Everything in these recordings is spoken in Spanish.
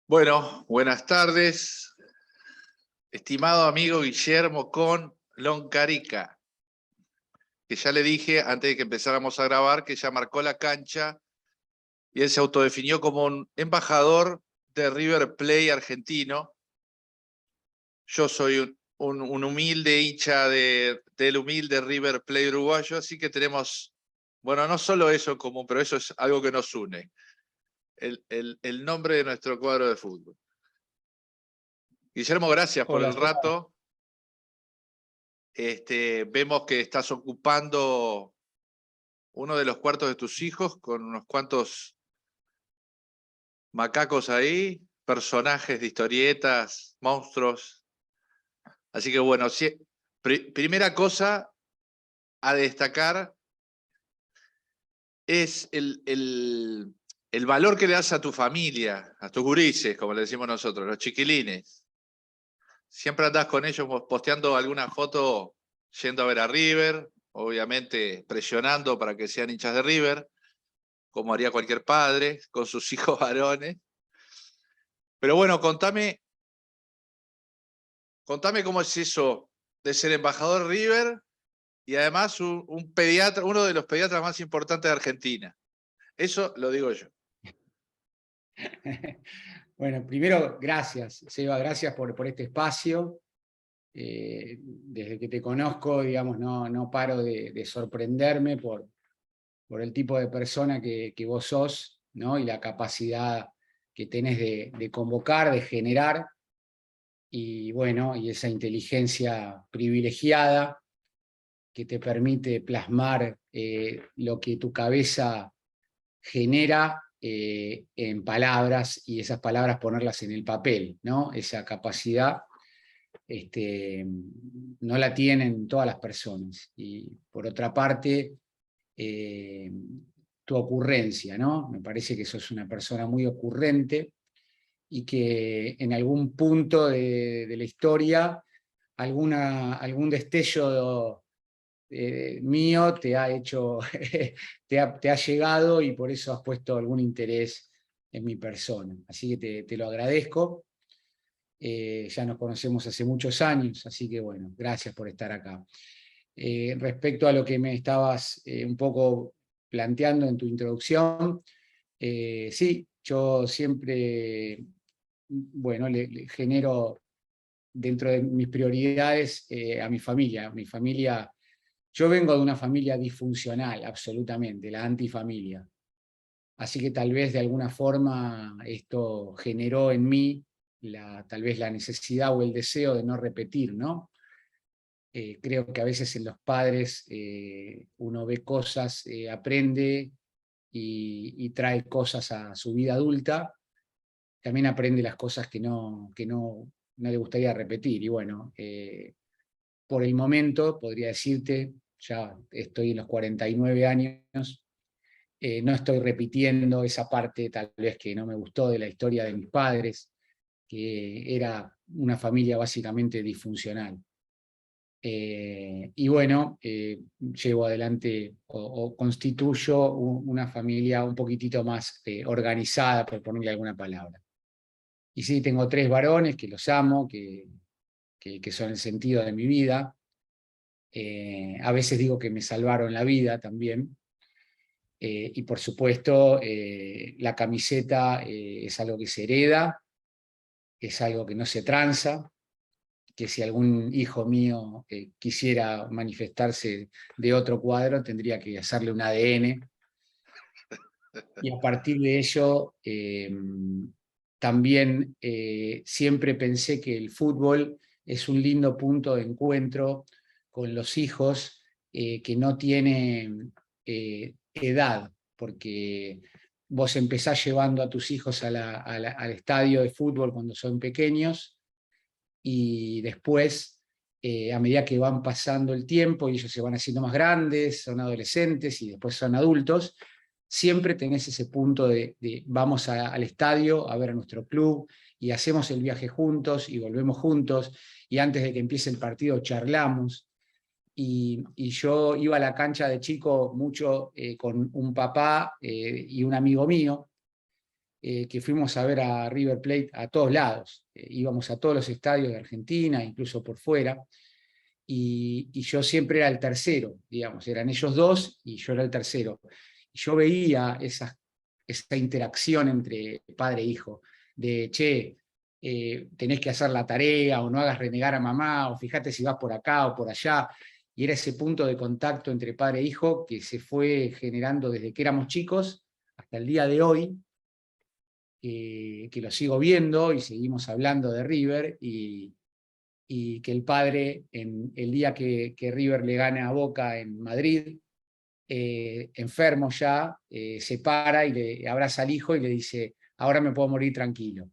Bueno, buenas tardes, estimado amigo Guillermo con Loncarica, que ya le dije antes de que empezáramos a grabar que ya marcó la cancha y él se autodefinió como un embajador de River Plate argentino. Yo soy un humilde hincha del humilde River Plate uruguayo, así que tenemos, bueno, no solo eso en común, pero eso es algo que nos une, el nombre de nuestro cuadro de fútbol. Guillermo, gracias por Hola, el rato. Vemos que estás ocupando uno de los cuartos de tus hijos con unos cuantos macacos ahí, personajes de historietas, monstruos. Así que bueno, primera cosa a destacar es el valor que le das a tu familia, a tus gurises, como le decimos nosotros, los chiquilines. Siempre andás con ellos posteando alguna foto yendo a ver a River, obviamente presionando para que sean hinchas de River, como haría cualquier padre con sus hijos varones. Pero bueno, contame cómo es eso de ser embajador de River y además un pediatra, uno de los pediatras más importantes de Argentina. Eso lo digo yo. Bueno, primero, gracias, Seba, gracias por este espacio. Desde que te conozco, digamos, no paro de sorprenderme por el tipo de persona que vos sos, ¿no? Y la capacidad que tenés de convocar, de generar, y bueno, y esa inteligencia privilegiada que te permite plasmar lo que tu cabeza genera en palabras y esas palabras ponerlas en el papel, ¿no? Esa capacidad no la tienen todas las personas. Y por otra parte, tu ocurrencia, ¿no? Me parece que sos una persona muy ocurrente y que en algún punto de la historia algún destello mío te ha hecho, te ha llegado y por eso has puesto algún interés en mi persona. Así que te lo agradezco. Ya nos conocemos hace muchos años, así que bueno, gracias por estar acá. Respecto a lo que me estabas un poco planteando en tu introducción, sí, yo siempre, bueno, le genero dentro de mis prioridades a mi familia. Mi familia, yo vengo de una familia disfuncional, absolutamente, la antifamilia. Así que tal vez de alguna forma esto generó en mí tal vez la necesidad o el deseo de no repetir, ¿no? Creo que a veces en los padres uno ve cosas, aprende y trae cosas a su vida adulta, también aprende las cosas que no le gustaría repetir. Y bueno, por el momento podría decirte, ya estoy en los 49 años, no estoy repitiendo esa parte tal vez que no me gustó de la historia de mis padres, que era una familia básicamente disfuncional. Y bueno, llevo adelante o constituyo una familia un poquitito más organizada, por ponerle alguna palabra. Y sí, tengo 3 varones que los amo, que son el sentido de mi vida. A veces digo que me salvaron la vida también. Y por supuesto, la camiseta es algo que se hereda, es algo que no se tranza, que si algún hijo mío quisiera manifestarse de otro cuadro, tendría que hacerle un ADN. Y a partir de ello, también siempre pensé que el fútbol es un lindo punto de encuentro con los hijos que no tienen edad, porque vos empezás llevando a tus hijos al estadio de fútbol cuando son pequeños y después, a medida que van pasando el tiempo y ellos se van haciendo más grandes, son adolescentes y después son adultos, siempre tenés ese punto de vamos al estadio a ver a nuestro club y hacemos el viaje juntos y volvemos juntos y antes de que empiece el partido charlamos. Y yo iba a la cancha de chico mucho con un papá y un amigo mío. que fuimos a ver a River Plate a todos lados. Íbamos a todos los estadios de Argentina, incluso por fuera, y yo siempre era el tercero, digamos, eran ellos dos y yo era el tercero. Y yo veía esa interacción entre padre e hijo, de, che, tenés que hacer la tarea, o no hagas renegar a mamá, o fíjate si vas por acá o por allá. Y era ese punto de contacto entre padre e hijo que se fue generando desde que éramos chicos hasta el día de hoy, que lo sigo viendo y seguimos hablando de River, y que el padre, el día que River le gana a Boca en Madrid, enfermo ya, se para y le abraza al hijo y le dice, ahora me puedo morir tranquilo.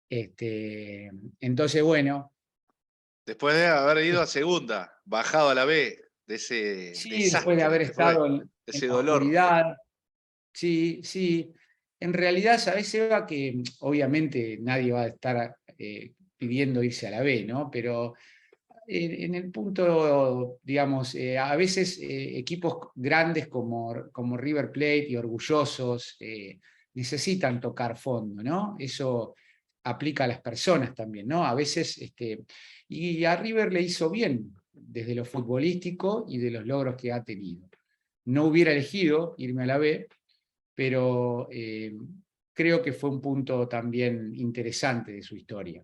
Entonces, bueno. Después de haber ido a segunda, bajado a la B, de ese Sí, después de haber desastre que fue, estado de en ese la dolor. oscuridad. Sí, sí. En realidad, ¿sabés, Eva? Que obviamente nadie va a estar pidiendo irse a la B, ¿no? Pero en el punto, digamos, a veces equipos grandes como River Plate y orgullosos necesitan tocar fondo, ¿no? Eso aplica a las personas también, ¿no? A veces, y a River le hizo bien desde lo futbolístico y de los logros que ha tenido. No hubiera elegido irme a la B, pero creo que fue un punto también interesante de su historia.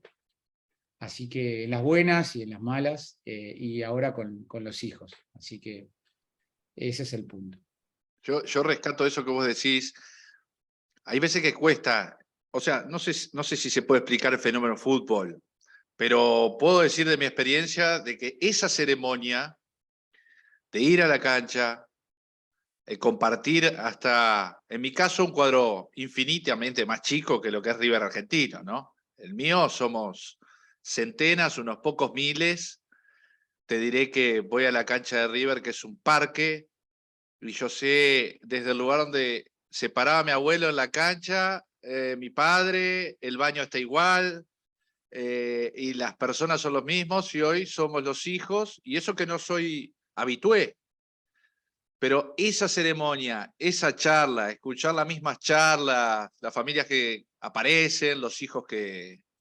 Así que en las buenas y en las malas, y ahora con los hijos. Así que ese es el punto. Yo rescato eso que vos decís. Hay veces que cuesta, o sea, no sé si se puede explicar el fenómeno fútbol, pero puedo decir de mi experiencia de que esa ceremonia de ir a la cancha, compartir hasta, en mi caso, un cuadro infinitamente más chico que lo que es River Argentino, ¿no? El mío somos centenas, unos pocos miles. Te diré que voy a la cancha de River, que es un parque, y yo sé desde el lugar donde se paraba mi abuelo en la cancha, mi padre, el baño está igual, y las personas son los mismos, y hoy somos los hijos, y eso que no soy habitué. Pero esa ceremonia, esa charla, escuchar las mismas charlas, las familias que aparecen, los hijos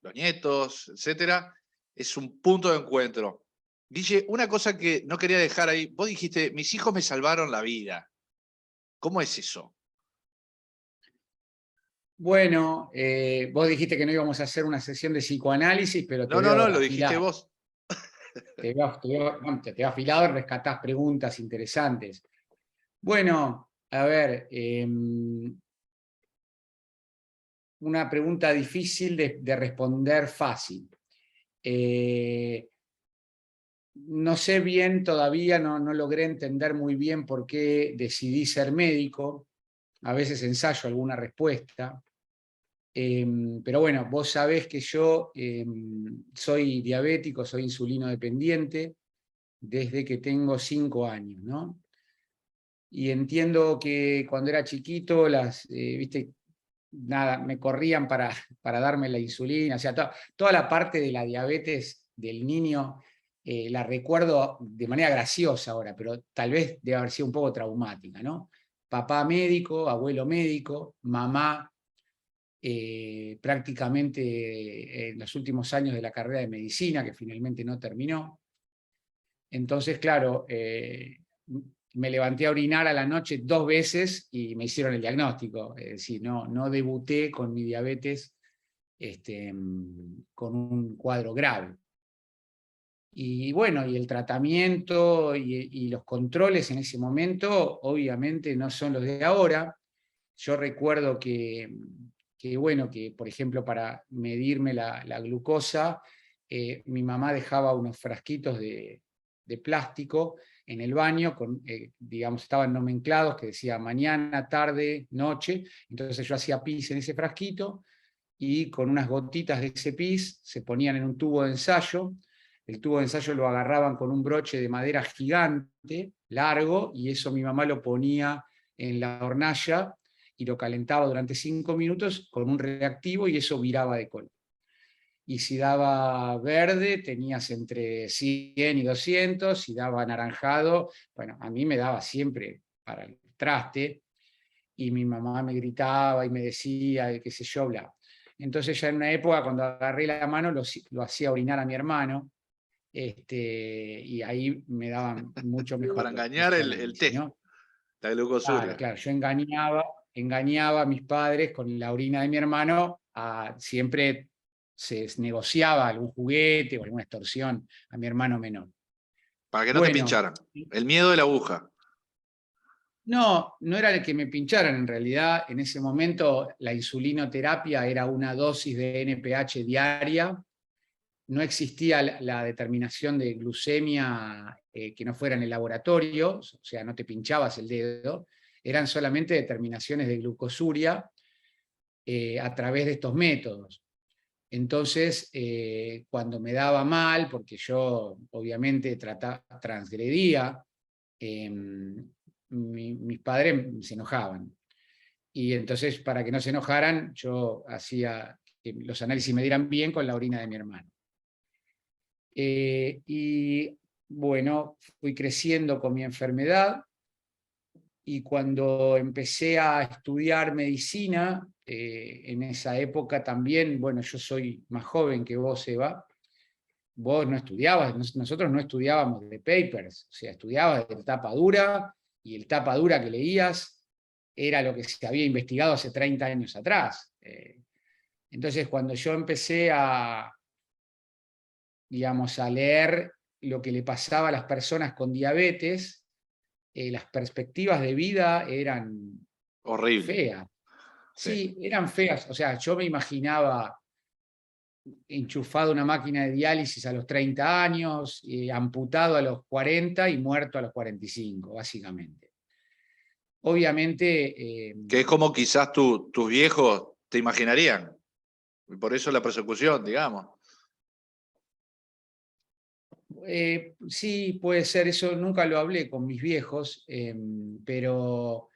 los nietos, etcétera, es un punto de encuentro. Guille, una cosa que no quería dejar ahí, vos dijiste, mis hijos me salvaron la vida. ¿Cómo es eso? Bueno, vos dijiste que no íbamos a hacer una sesión de psicoanálisis, pero te No, no, veo no, lo dijiste afilado. vos. Te veo afilado y rescatás preguntas interesantes. Bueno, a ver, una pregunta difícil de responder fácil. No sé bien todavía, no logré entender muy bien por qué decidí ser médico. A veces ensayo alguna respuesta. Pero bueno, vos sabés que yo soy diabético, soy insulino dependiente desde que tengo 5 años, ¿no? Y entiendo que cuando era chiquito, viste, nada, me corrían para darme la insulina, o sea, toda la parte de la diabetes del niño la recuerdo de manera graciosa ahora, pero tal vez debe haber sido un poco traumática, ¿no? Papá médico, abuelo médico, mamá prácticamente en los últimos años de la carrera de medicina, que finalmente no terminó. Entonces, claro, me levanté a orinar a la noche 2 veces y me hicieron el diagnóstico. Es decir, no debuté con mi diabetes con un cuadro grave. Y bueno, y el tratamiento y los controles en ese momento obviamente no son los de ahora. Yo recuerdo bueno, que por ejemplo para medirme la glucosa, mi mamá dejaba unos frasquitos de plástico en el baño, digamos, estaban nomenclados que decía mañana, tarde, noche. Entonces yo hacía pis en ese frasquito y con unas gotitas de ese pis se ponían en un tubo de ensayo. El tubo de ensayo lo agarraban con un broche de madera gigante, largo, y eso mi mamá lo ponía en la hornalla y lo calentaba durante 5 minutos con un reactivo y eso viraba de color. Y si daba verde, tenías entre 100 y 200, si daba anaranjado, bueno, a mí me daba siempre para el traste. y mi mamá me gritaba y me decía, qué sé yo, bla. Entonces ya en una época, cuando agarré la mano, lo hacía orinar a mi hermano, y ahí me daban mucho Para mejor engañar ese el análisis, test, ¿no? la Claro, glucosuria. claro, yo engañaba a mis padres con la orina de mi hermano, siempre se negociaba algún juguete o alguna extorsión a mi hermano menor. Para que no te Bueno, pincharan. El miedo de la aguja. no, no era el que me pincharan, en realidad en ese momento la insulinoterapia era una dosis de NPH diaria, no existía la determinación de glucemia que no fuera en el laboratorio, o sea, no te pinchabas el dedo, eran solamente determinaciones de glucosuria a través de estos métodos. Entonces, cuando me daba mal, porque yo obviamente transgredía, mis padres se enojaban. Y entonces, para que no se enojaran, yo hacía que los análisis me dieran bien con la orina de mi hermano. Y bueno, fui creciendo con mi enfermedad, y cuando empecé a estudiar medicina, en esa época también, bueno, yo soy más joven que vos, Eva, vos no estudiabas, nosotros no estudiábamos de papers, o sea, estudiabas de tapa dura, y el tapa dura que leías era lo que se había investigado hace 30 años atrás. Entonces, cuando yo empecé digamos, a leer lo que le pasaba a las personas con diabetes, las perspectivas de vida eran Horrible. feas. Sí. Sí, eran feas. O sea, yo me imaginaba enchufado a una máquina de diálisis a los 30 años, amputado a los 40 y muerto a los 45, básicamente. Obviamente, Que es como quizás tus viejos te imaginarían. Y por eso la persecución, digamos. sí, puede ser, eso nunca lo hablé con mis viejos, pero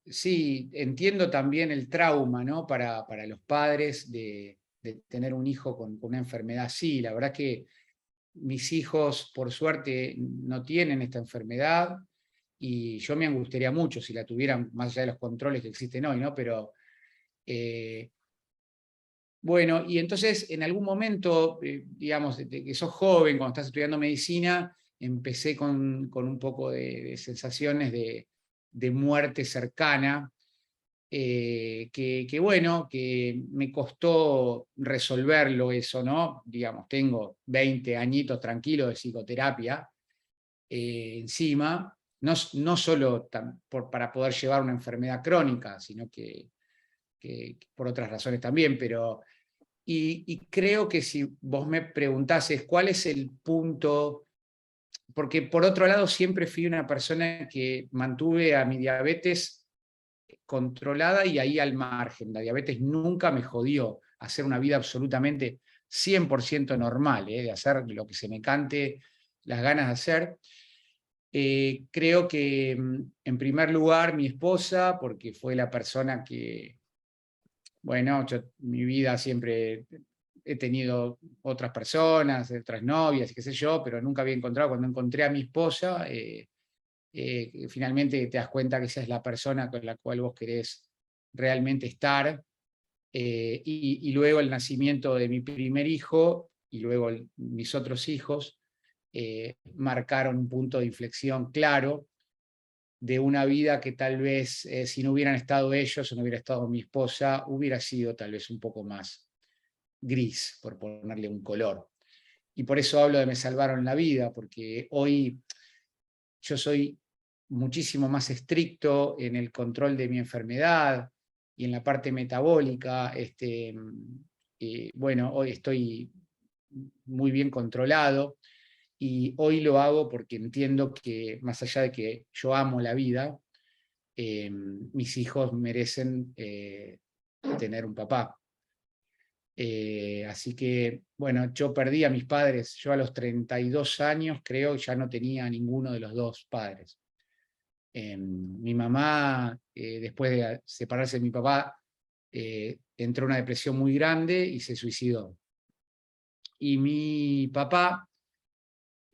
sí, entiendo también el trauma, ¿no? Para los padres de tener un hijo con una enfermedad así. La verdad que mis hijos, por suerte, no tienen esta enfermedad, y yo me angustiaría mucho si la tuvieran, más allá de los controles que existen hoy, ¿no? Pero eh, bueno, y entonces en algún momento, digamos, de que sos joven, cuando estás estudiando medicina, empecé con un poco de sensaciones de muerte cercana, que bueno, que me costó resolverlo eso, ¿no? Digamos, tengo 20 añitos tranquilos de psicoterapia encima, no solo para poder llevar una enfermedad crónica, sino que por otras razones también, pero y creo que si vos me preguntases cuál es el punto, porque por otro lado siempre fui una persona que mantuve a mi diabetes controlada y ahí al margen. La diabetes nunca me jodió hacer una vida absolutamente 100% normal, de hacer lo que se me cante las ganas de hacer. Creo que en primer lugar mi esposa, porque fue la persona que, bueno, mi vida siempre he tenido otras personas, otras novias, qué sé yo, pero nunca había encontrado, cuando encontré a mi esposa, finalmente te das cuenta que esa es la persona con la cual vos querés realmente estar, y luego el nacimiento de mi primer hijo, y luego mis otros hijos, marcaron un punto de inflexión claro de una vida que tal vez, si no hubieran estado ellos o no hubiera estado mi esposa, hubiera sido tal vez un poco más gris, por ponerle un color. Y por eso hablo de me salvaron la vida, porque hoy yo soy muchísimo más estricto en el control de mi enfermedad y en la parte metabólica. Bueno, hoy estoy muy bien controlado, y hoy lo hago porque entiendo que, más allá de que yo amo la vida, mis hijos merecen tener un papá. Así que, bueno, yo perdí a mis padres, yo a los 32 años creo ya no tenía ninguno de los dos padres. Mi mamá, después de separarse de mi papá, entró en una depresión muy grande y se suicidó. Y mi papá,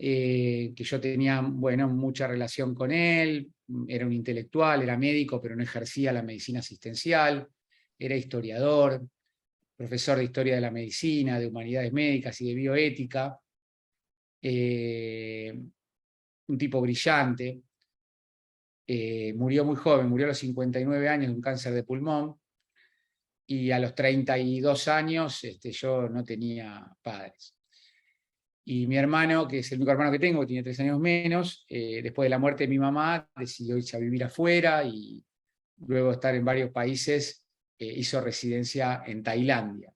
que yo tenía, bueno, mucha relación con él, era un intelectual, era médico, pero no ejercía la medicina asistencial, era historiador, profesor de historia de la medicina, de humanidades médicas y de bioética, un tipo brillante, murió muy joven, murió a los 59 años de un cáncer de pulmón, y a los 32 años yo no tenía padres. Y mi hermano, que es el único hermano que tengo, que tiene 3 años menos, después de la muerte de mi mamá, decidió irse a vivir afuera y luego de estar en varios países, hizo residencia en Tailandia.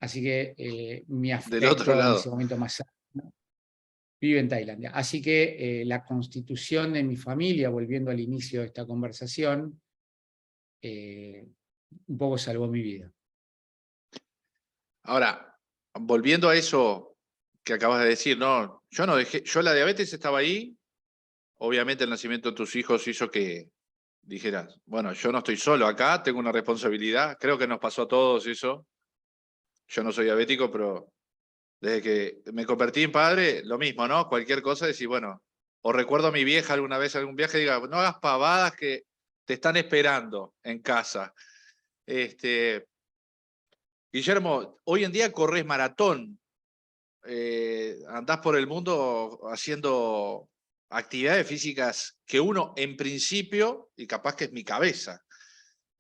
Así que mi Del otro afecto en ese lado. momento más cercano vive en Tailandia. Así que la constitución de mi familia, volviendo al inicio de esta conversación, un poco salvó mi vida. Ahora, volviendo a eso que acabas de decir, no, yo no dejé, yo la diabetes estaba ahí, obviamente el nacimiento de tus hijos hizo que dijeras, bueno, yo no estoy solo acá, tengo una responsabilidad, creo que nos pasó a todos eso. Yo no soy diabético, pero desde que me convertí en padre, lo mismo, ¿no? Cualquier cosa, decir, bueno, o recuerdo a mi vieja alguna vez algún viaje, diga, no hagas pavadas que te están esperando en casa. Guillermo, hoy en día corres maratón, andás por el mundo haciendo actividades físicas que uno, en principio, y capaz que es mi cabeza,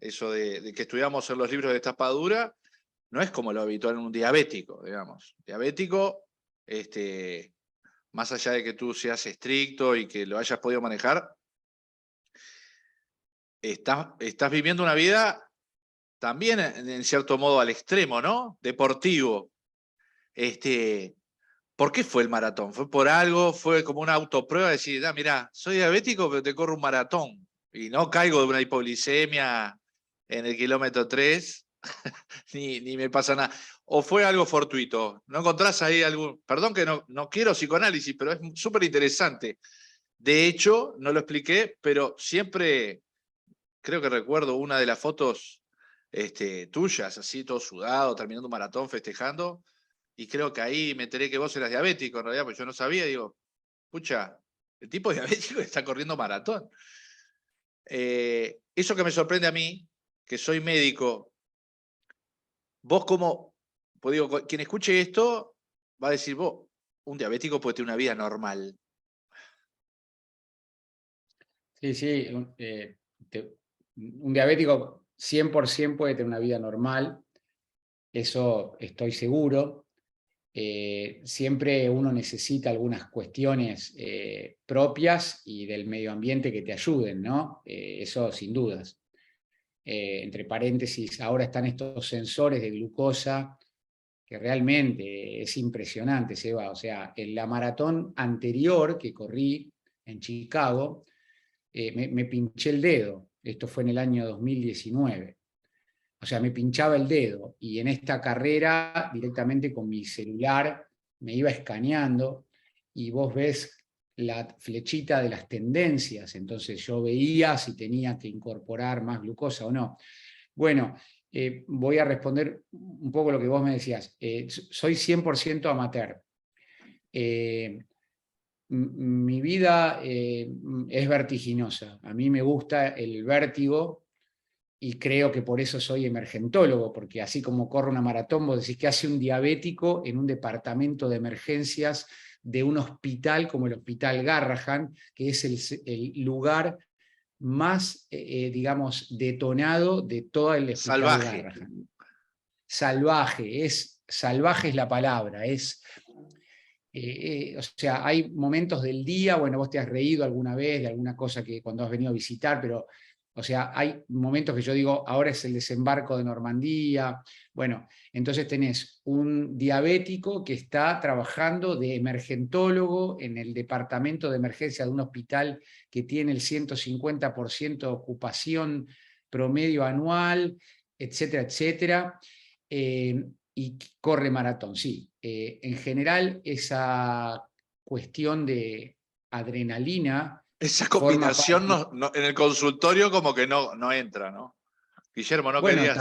eso de que estudiamos en los libros de tapadura, no es como lo habitual en un diabético, digamos. Diabético, más allá de que tú seas estricto y que lo hayas podido manejar, estás viviendo una vida también, en cierto modo, al extremo, ¿no? Deportivo. ¿Por qué fue el maratón? ¿Fue por algo? ¿Fue como una autoprueba? Decir, mira, soy diabético, pero te corro un maratón. Y no caigo de una hipoglicemia en el kilómetro 3, ni me pasa nada. ¿O fue algo fortuito? ¿No encontrás ahí algún...? Perdón que no quiero psicoanálisis, pero es súper interesante. De hecho, no lo expliqué, pero siempre creo que recuerdo una de las fotos tuyas, así todo sudado, terminando un maratón, festejando, y creo que ahí me enteré que vos eras diabético, en realidad, porque yo no sabía, digo, pucha, el tipo diabético está corriendo maratón. Eso que me sorprende a mí, que soy médico, vos como, pues digo, quien escuche esto va a decir, vos, un diabético puede tener una vida normal. Sí, sí, un diabético 100% puede tener una vida normal, eso estoy seguro. Siempre uno necesita algunas cuestiones propias y del medio ambiente que te ayuden, ¿no? Eso sin dudas. Entre paréntesis, ahora están estos sensores de glucosa que realmente es impresionante, Seba. O sea, en la maratón anterior que corrí en Chicago, me pinché el dedo. Esto fue en el año 2019. O sea, me pinchaba el dedo y en esta carrera directamente con mi celular me iba escaneando y vos ves la flechita de las tendencias, entonces yo veía si tenía que incorporar más glucosa o no. Bueno, voy a responder un poco lo que vos me decías. Soy 100% amateur. Mi vida es vertiginosa. A mí me gusta el vértigo y creo que por eso soy emergentólogo, porque así como corro una maratón, vos decís que hace un diabético en un departamento de emergencias de un hospital como el Hospital Garrahan, que es el lugar más, digamos, detonado de todo el Hospital Salvaje. Garrahan. Salvaje es la palabra, o sea, hay momentos del día, bueno, vos te has reído alguna vez de alguna cosa que cuando has venido a visitar, pero, o sea, hay momentos que yo digo, ahora es el desembarco de Normandía, bueno, entonces tenés un diabético que está trabajando de emergentólogo en el departamento de emergencia de un hospital que tiene el 150% de ocupación promedio anual, etcétera, etcétera. Y corre maratón, sí. En general, esa cuestión de adrenalina Esa forma combinación parte. en el consultorio como que no entra, ¿no? Guillermo, ¿no Bueno, querías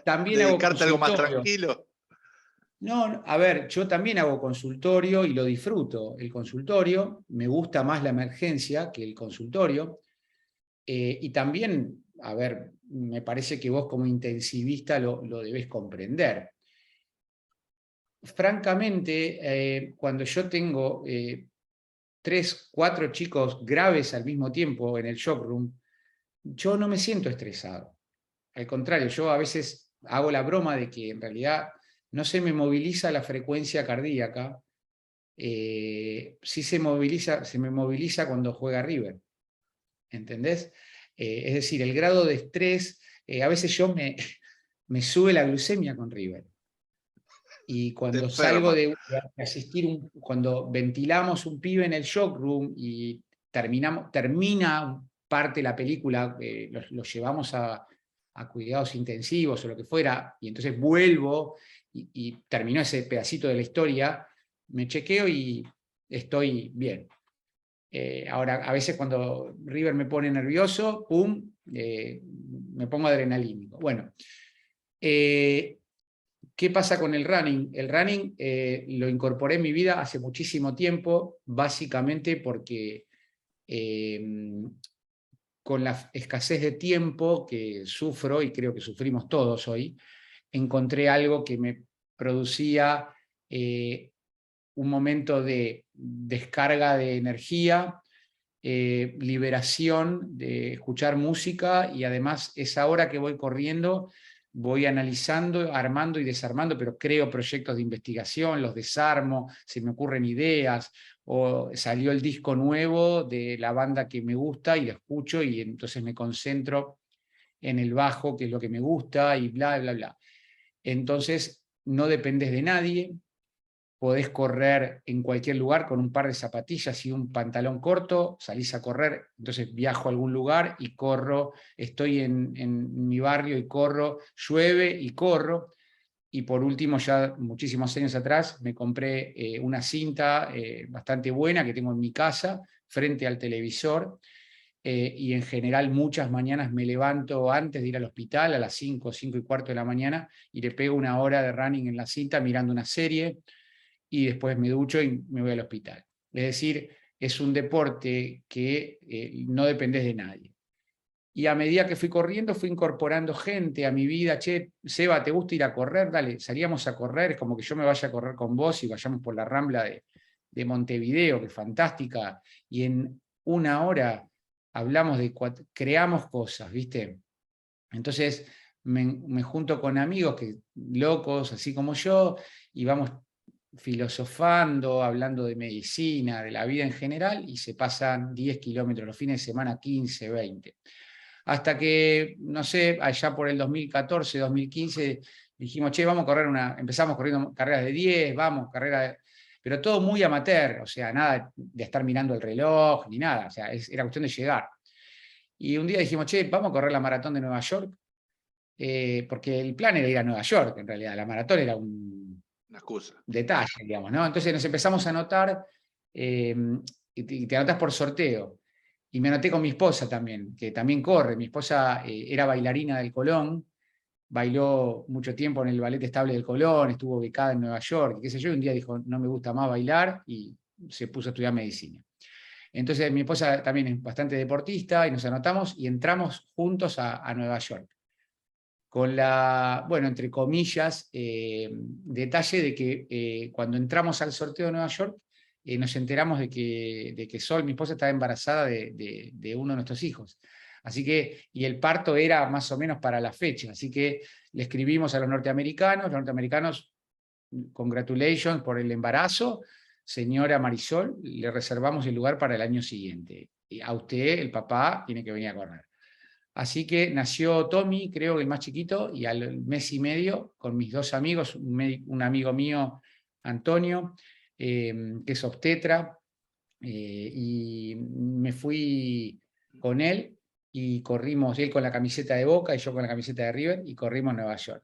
también hago dedicarte a algo más consultorio. tranquilo? No, no, a ver, yo también hago consultorio y lo disfruto. El consultorio, me gusta más la emergencia que el consultorio. Y también, a ver, me parece que vos como intensivista lo debés comprender. Francamente, cuando yo tengo 3, 4 chicos graves al mismo tiempo en el shock room, yo no me siento estresado. Al contrario, yo a veces hago la broma de que en realidad no se me moviliza la frecuencia cardíaca, sí se me moviliza cuando juega River, ¿entendés? Es decir, el grado de estrés, a veces me sube la glucemia con River. Y Te cuando salgo enferma. de asistir, cuando ventilamos un pibe en el shock room y termina parte de la película, lo llevamos a cuidados intensivos o lo que fuera, y entonces vuelvo y terminó ese pedacito de la historia, me chequeo y estoy bien. Ahora, a veces cuando River me pone nervioso, pum, me pongo adrenalínico. Bueno, ¿qué pasa con el running? El running lo incorporé en mi vida hace muchísimo tiempo, básicamente porque con la escasez de tiempo que sufro, y creo que sufrimos todos hoy, encontré algo que me producía un momento de descarga de energía, liberación de escuchar música, y además esa hora que voy corriendo voy analizando, armando y desarmando, pero creo proyectos de investigación, los desarmo, se me ocurren ideas, o salió el disco nuevo de la banda que me gusta y lo escucho y entonces me concentro en el bajo, que es lo que me gusta, y bla, bla, bla. Entonces no dependes de nadie, podés correr en cualquier lugar con un par de zapatillas y un pantalón corto, salís a correr, entonces viajo a algún lugar y corro, estoy en mi barrio y corro, llueve y corro. Y por último, ya muchísimos años atrás, me compré una cinta bastante buena que tengo en mi casa, frente al televisor, y en general muchas mañanas me levanto antes de ir al hospital, a las 5, 5 y cuarto de la mañana, y le pego una hora de running en la cinta mirando una serie, y después me ducho y me voy al hospital. Es decir, es un deporte que no dependes de nadie. Y a medida que fui corriendo, fui incorporando gente a mi vida. Che, Seba, ¿te gusta ir a correr? Dale, salíamos a correr, es como que yo me vaya a correr con vos y vayamos por la Rambla de Montevideo, que es fantástica, y en una hora hablamos creamos cosas, ¿viste? Entonces me junto con amigos locos, así como yo, y vamos filosofando, hablando de medicina, de la vida en general, y se pasan 10 kilómetros, los fines de semana 15, 20. Hasta que, no sé, allá por el 2014, 2015, dijimos, che, vamos a correr empezamos corriendo carreras de 10, vamos, pero todo muy amateur, o sea, nada de estar mirando el reloj, ni nada, o sea, era cuestión de llegar. Y un día dijimos, che, vamos a correr la maratón de Nueva York, porque el plan era ir a Nueva York, en realidad, la maratón era un Una excusa. detalle, digamos, ¿no? Entonces nos empezamos a anotar, y te anotas por sorteo. Y me anoté con mi esposa también, que también corre. Mi esposa era bailarina del Colón, bailó mucho tiempo en el Ballet Estable del Colón, estuvo becada en Nueva York, qué sé yo, y un día dijo, no me gusta más bailar, y se puso a estudiar medicina. Entonces mi esposa también es bastante deportista, y nos anotamos y entramos juntos a Nueva York. Con bueno, entre comillas, detalle de que cuando entramos al sorteo de Nueva York, nos enteramos de que Sol, mi esposa, estaba embarazada de uno de nuestros hijos. Así que, y el parto era más o menos para la fecha, así que le escribimos a los norteamericanos, congratulations por el embarazo, señora Marisol, le reservamos el lugar para el año siguiente. Y a usted, el papá, tiene que venir a correr. Así que nació Tommy, creo que el más chiquito, y al mes y medio, con mis dos amigos, un amigo mío, Antonio, que es obstetra, y me fui con él y corrimos, él con la camiseta de Boca y yo con la camiseta de River, y corrimos a Nueva York.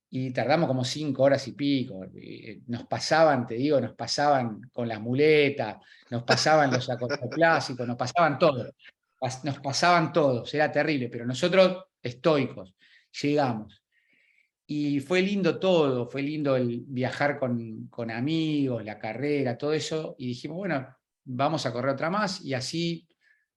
Y tardamos como 5 horas y pico. Nos pasaban, te digo, nos pasaban con las muletas, nos pasaban los acoplásicos, nos pasaban todo. Nos pasaban todos, era terrible, pero nosotros estoicos, llegamos. Y fue lindo todo, fue lindo el viajar con amigos, la carrera, todo eso, y dijimos, bueno, vamos a correr otra más, y así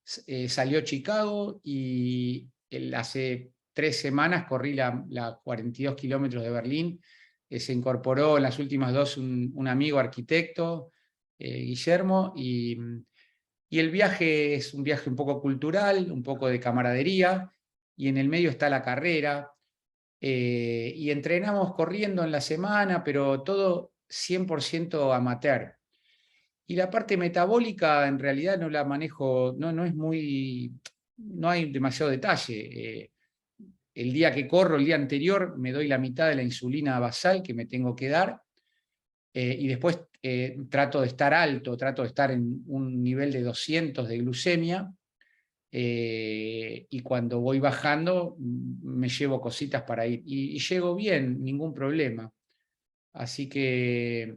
salió Chicago, y hace 3 semanas corrí la 42 kilómetros de Berlín. Se incorporó en las últimas dos un amigo arquitecto, Guillermo, y el viaje es un viaje un poco cultural, un poco de camaradería, y en el medio está la carrera. Y entrenamos corriendo en la semana, pero todo 100% amateur. Y la parte metabólica en realidad no la manejo, no es muy, no hay demasiado detalle. El día que corro, el día anterior, me doy la mitad de la insulina basal que me tengo que dar, y después trato de estar alto, trato de estar en un nivel de 200 de glucemia, y cuando voy bajando me llevo cositas para ir, y llego bien, ningún problema. Así que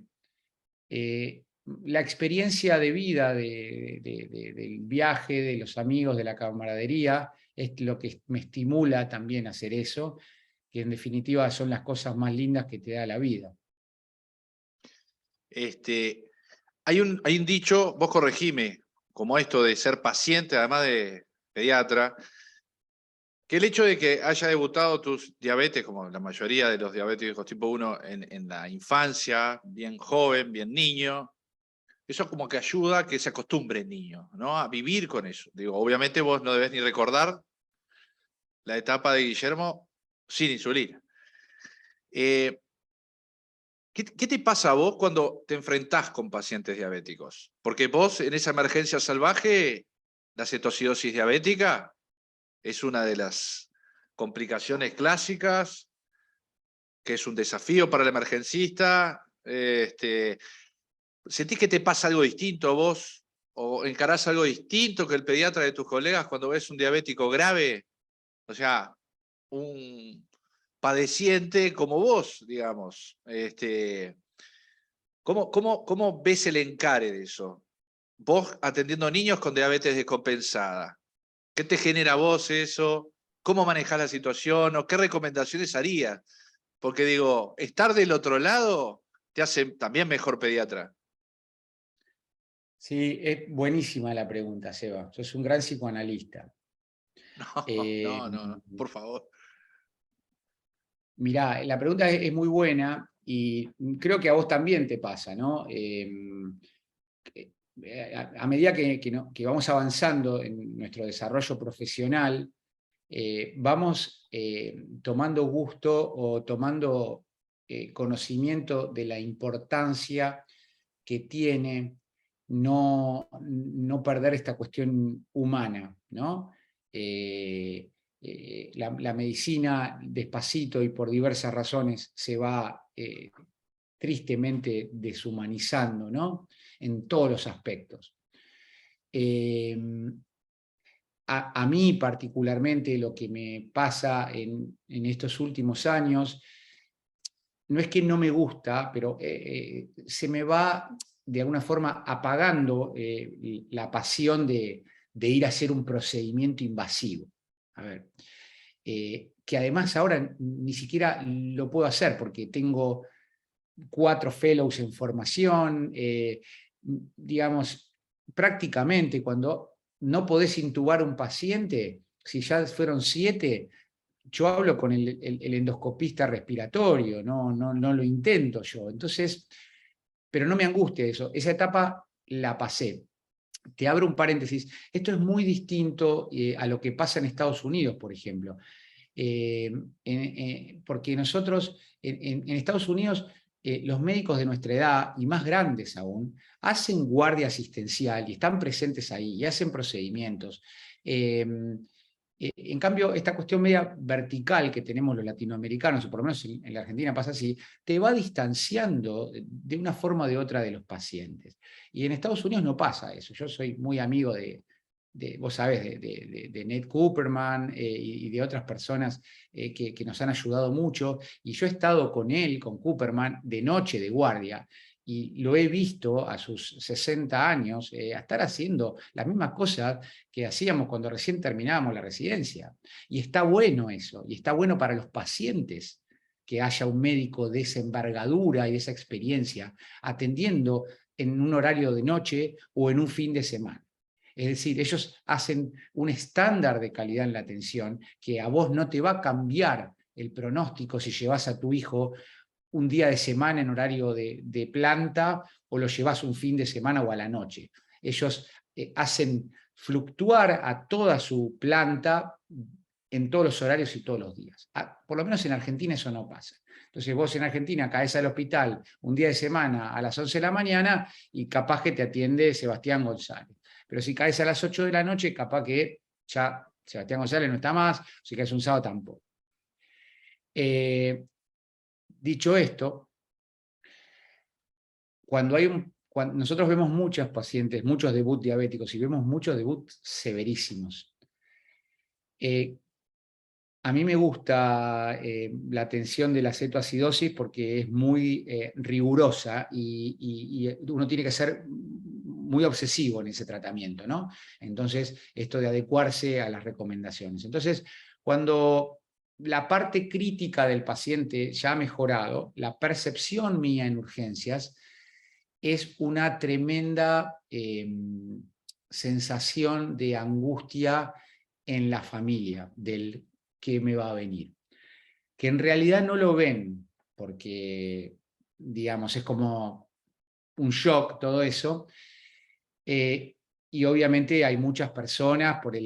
la experiencia de vida del viaje, de los amigos, de la camaradería, es lo que me estimula también a hacer eso, que en definitiva son las cosas más lindas que te da la vida. Hay un dicho, vos corregime, como esto de ser paciente, además de pediatra, que el hecho de que haya debutado tus diabetes, como la mayoría de los diabéticos tipo 1, en la infancia, bien joven, bien niño, eso como que ayuda a que se acostumbre el niño, ¿no? A vivir con eso. Digo, obviamente vos no debés ni recordar la etapa de Guillermo sin insulina. ¿Qué te pasa a vos cuando te enfrentás con pacientes diabéticos? Porque vos en esa emergencia salvaje, la cetocidosis diabética es una de las complicaciones clásicas, que es un desafío para el emergencista. ¿Sentís que te pasa algo distinto vos? ¿O encarás algo distinto que el pediatra de tus colegas cuando ves un diabético grave? O sea, un padeciente como vos, digamos. ¿Cómo ves el encare de eso? Vos atendiendo niños con diabetes descompensada. ¿Qué te genera a vos eso? ¿Cómo manejás la situación? ¿O qué recomendaciones harías? Porque digo, estar del otro lado te hace también mejor pediatra. Sí, es buenísima la pregunta, Seba. Sos un gran psicoanalista. No, por favor. Mirá, la pregunta es muy buena, y creo que a vos también te pasa, ¿no? A medida que vamos avanzando en nuestro desarrollo profesional, vamos tomando gusto o tomando conocimiento de la importancia que tiene no perder esta cuestión humana, ¿no? La medicina, despacito y por diversas razones, se va tristemente deshumanizando, ¿no? En todos los aspectos. A mí particularmente lo que me pasa en estos últimos años, no es que no me gusta, pero se me va de alguna forma apagando la pasión de ir a hacer un procedimiento invasivo. A ver, que además ahora ni siquiera lo puedo hacer porque tengo 4 fellows en formación, digamos, prácticamente cuando no podés intubar a un paciente, si ya fueron 7, yo hablo con el endoscopista respiratorio, no lo intento yo. Entonces, pero no me angustia eso, esa etapa la pasé. Te abro un paréntesis, esto es muy distinto a lo que pasa en Estados Unidos, por ejemplo. Porque nosotros, en Estados Unidos, los médicos de nuestra edad, y más grandes aún, hacen guardia asistencial y están presentes ahí, y hacen procedimientos. En cambio, esta cuestión media vertical que tenemos los latinoamericanos, o por lo menos en la Argentina pasa así, te va distanciando de una forma o de otra de los pacientes. Y en Estados Unidos no pasa eso. Yo soy muy amigo vos sabés, de Ned Cooperman, y de otras personas que nos han ayudado mucho, y yo he estado con él, con Cooperman, de noche de guardia, y lo he visto a sus 60 años a estar haciendo las mismas cosas que hacíamos cuando recién terminábamos la residencia. Y está bueno eso, y está bueno para los pacientes que haya un médico de esa envergadura y de esa experiencia atendiendo en un horario de noche o en un fin de semana. Es decir, ellos hacen un estándar de calidad en la atención que a vos no te va a cambiar el pronóstico si llevas a tu hijo un día de semana en horario de planta o lo llevas un fin de semana o a la noche. Ellos hacen fluctuar a toda su planta en todos los horarios y todos los días. Por lo menos en Argentina eso no pasa. Entonces vos en Argentina caes al hospital un día de semana a las 11 de la mañana y capaz que te atiende Sebastián González. Pero si caes a las 8 de la noche, capaz que ya Sebastián González no está más, si caes un sábado tampoco. Dicho esto, cuando nosotros vemos muchos pacientes, muchos debut diabéticos, y vemos muchos debut severísimos. A mí me gusta la atención de la cetoacidosis porque es muy rigurosa y uno tiene que ser muy obsesivo en ese tratamiento, ¿no? Entonces, esto de adecuarse a las recomendaciones. Entonces, cuando la parte crítica del paciente ya ha mejorado, la percepción mía en urgencias es una tremenda sensación de angustia en la familia, del que me va a venir. Que en realidad no lo ven, porque, digamos, es como un shock todo eso. Y obviamente hay muchas personas por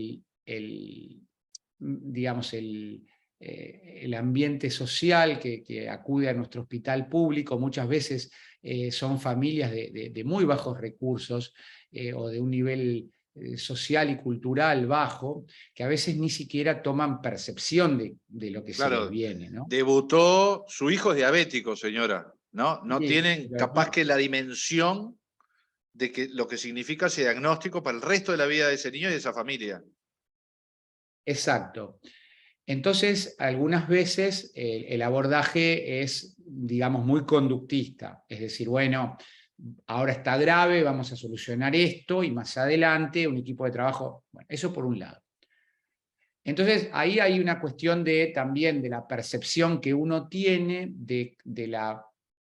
digamos, el ambiente social que acude a nuestro hospital público. Muchas veces son familias de muy bajos recursos o de un nivel social y cultural bajo, que a veces ni siquiera toman percepción de lo que se les viene, ¿no? Debutó, su hijo es diabético, señora, ¿no? No Sí, tienen capaz que la dimensión de lo que significa ese diagnóstico para el resto de la vida de ese niño y de esa familia. Exacto. Entonces, algunas veces el abordaje es, digamos, muy conductista. Es decir, bueno, ahora está grave, vamos a solucionar esto y más adelante un equipo de trabajo. Bueno, eso por un lado. Entonces, ahí hay una cuestión también de la percepción que uno tiene de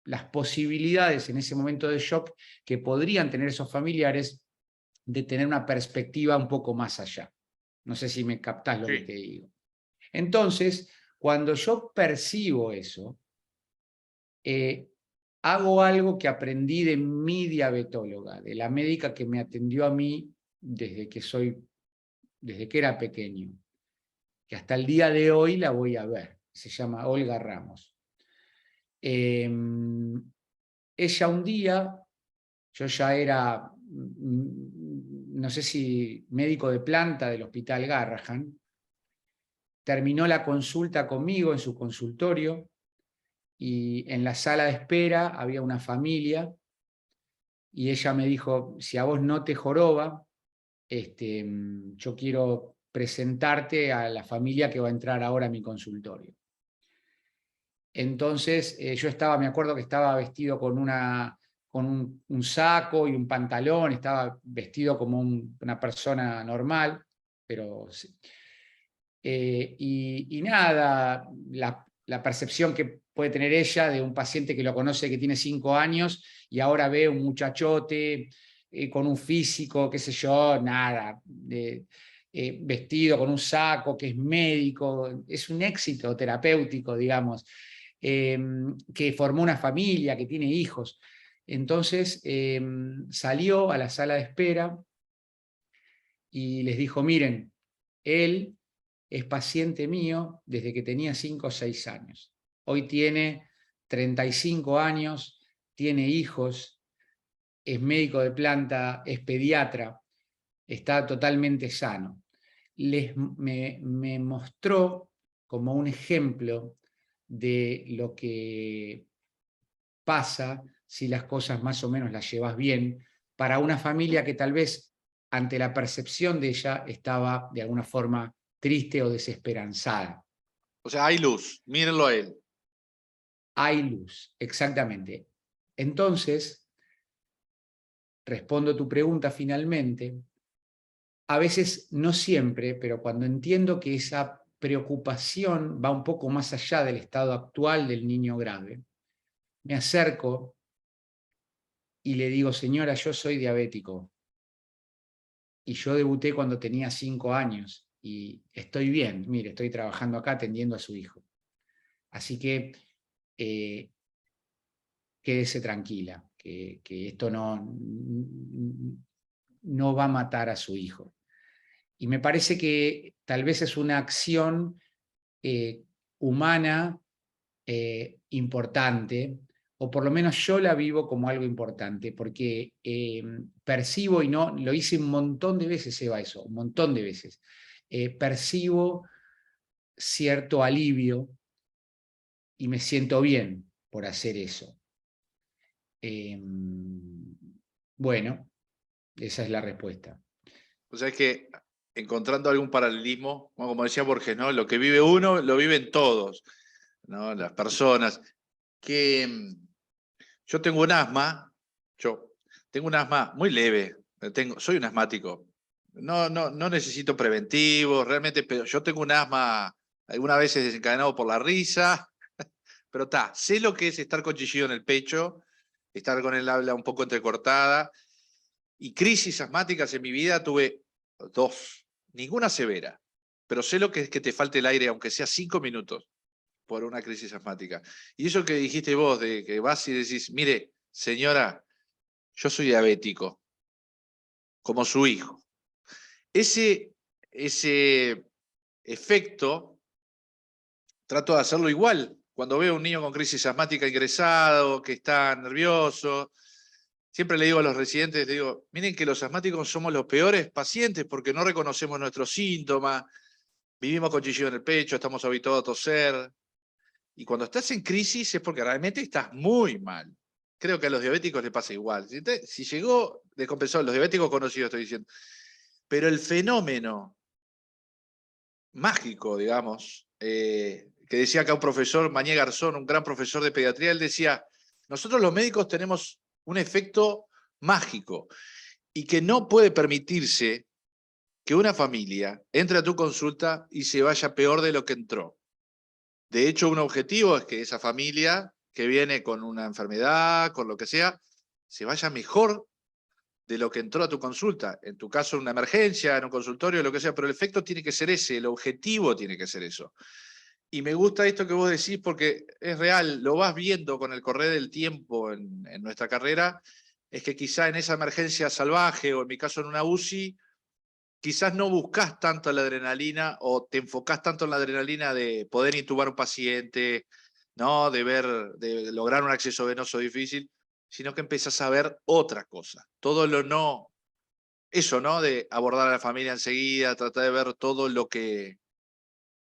las posibilidades en ese momento de shock que podrían tener esos familiares de tener una perspectiva un poco más allá. No sé si me captás lo que te digo. Entonces, cuando yo percibo eso, hago algo que aprendí de mi diabetóloga, de la médica que me atendió a mí desde que era pequeño, que hasta el día de hoy la voy a ver. Se llama Olga Ramos. Ella un día, yo ya era, no sé si médico de planta del Hospital Garrahan, terminó la consulta conmigo en su consultorio y en la sala de espera había una familia y ella me dijo, si a vos no te joroba, yo quiero presentarte a la familia que va a entrar ahora a mi consultorio. Entonces yo me acuerdo que estaba vestido con un saco y un pantalón, estaba vestido como una persona normal, pero y nada, la percepción que puede tener ella de un paciente que lo conoce, que tiene 5 años, y ahora ve un muchachote con un físico, qué sé yo, nada, vestido con un saco, que es médico, es un éxito terapéutico, digamos, que formó una familia, que tiene hijos. Entonces salió a la sala de espera y les dijo, miren, él es paciente mío desde que tenía 5 o 6 años. Hoy tiene 35 años, tiene hijos, es médico de planta, es pediatra, está totalmente sano. Me mostró como un ejemplo de lo que pasa si las cosas más o menos las llevas bien para una familia que tal vez ante la percepción de ella estaba de alguna forma triste o desesperanzada. O sea, hay luz, mírenlo a él. Hay luz, exactamente. Entonces, respondo tu pregunta finalmente, a veces, no siempre, pero cuando entiendo que esa preocupación va un poco más allá del estado actual del niño grave. Me acerco y le digo, señora, yo soy diabético. Y yo debuté cuando tenía 5 años y estoy bien, mire, estoy trabajando acá atendiendo a su hijo. Así que quédese tranquila, que esto no va a matar a su hijo. Y me parece que tal vez es una acción humana importante, o por lo menos yo la vivo como algo importante, porque percibo, y no, lo hice un montón de veces, Eva, eso, un montón de veces, percibo cierto alivio y me siento bien por hacer eso. Bueno, esa es la respuesta. O sea, es que encontrando algún paralelismo, como decía Borges, ¿no? Lo que vive uno, lo viven todos, ¿no? Las personas. Que yo tengo un asma, muy leve, soy un asmático. No necesito preventivos, realmente, pero yo tengo un asma algunas veces desencadenado por la risa, pero sé lo que es estar con chillido en el pecho, estar con el habla un poco entrecortada, y crisis asmáticas en mi vida tuve 2, ninguna severa, pero sé lo que es que te falte el aire, aunque sea 5 minutos, por una crisis asmática. Y eso que dijiste vos, de que vas y decís, mire, señora, yo soy diabético, como su hijo. Ese efecto, trato de hacerlo igual. Cuando veo a un niño con crisis asmática ingresado, que está nervioso, siempre le digo a los residentes, digo, miren que los asmáticos somos los peores pacientes porque no reconocemos nuestros síntomas, vivimos con chillido en el pecho, estamos habituados a toser. Y cuando estás en crisis es porque realmente estás muy mal. Creo que a los diabéticos les pasa igual. Si llegó descompensado, los diabéticos conocidos estoy diciendo. Pero el fenómeno mágico, digamos, que decía acá un profesor, Mañé Garzón, un gran profesor de pediatría, él decía, nosotros los médicos tenemos un efecto mágico y que no puede permitirse que una familia entre a tu consulta y se vaya peor de lo que entró. De hecho, un objetivo es que esa familia que viene con una enfermedad, con lo que sea, se vaya mejor de lo que entró a tu consulta. En tu caso, una emergencia, en un consultorio, lo que sea, pero el efecto tiene que ser ese, el objetivo tiene que ser eso. Y me gusta esto que vos decís porque es real, lo vas viendo con el correr del tiempo en nuestra carrera, es que quizá en esa emergencia salvaje, o en mi caso en una UCI, quizás no buscas tanto la adrenalina o te enfocás tanto en la adrenalina de poder intubar un paciente, ¿no? de lograr un acceso venoso difícil, sino que empezás a ver otra cosa. Todo lo no, eso, ¿no? De abordar a la familia enseguida, tratar de ver todo lo que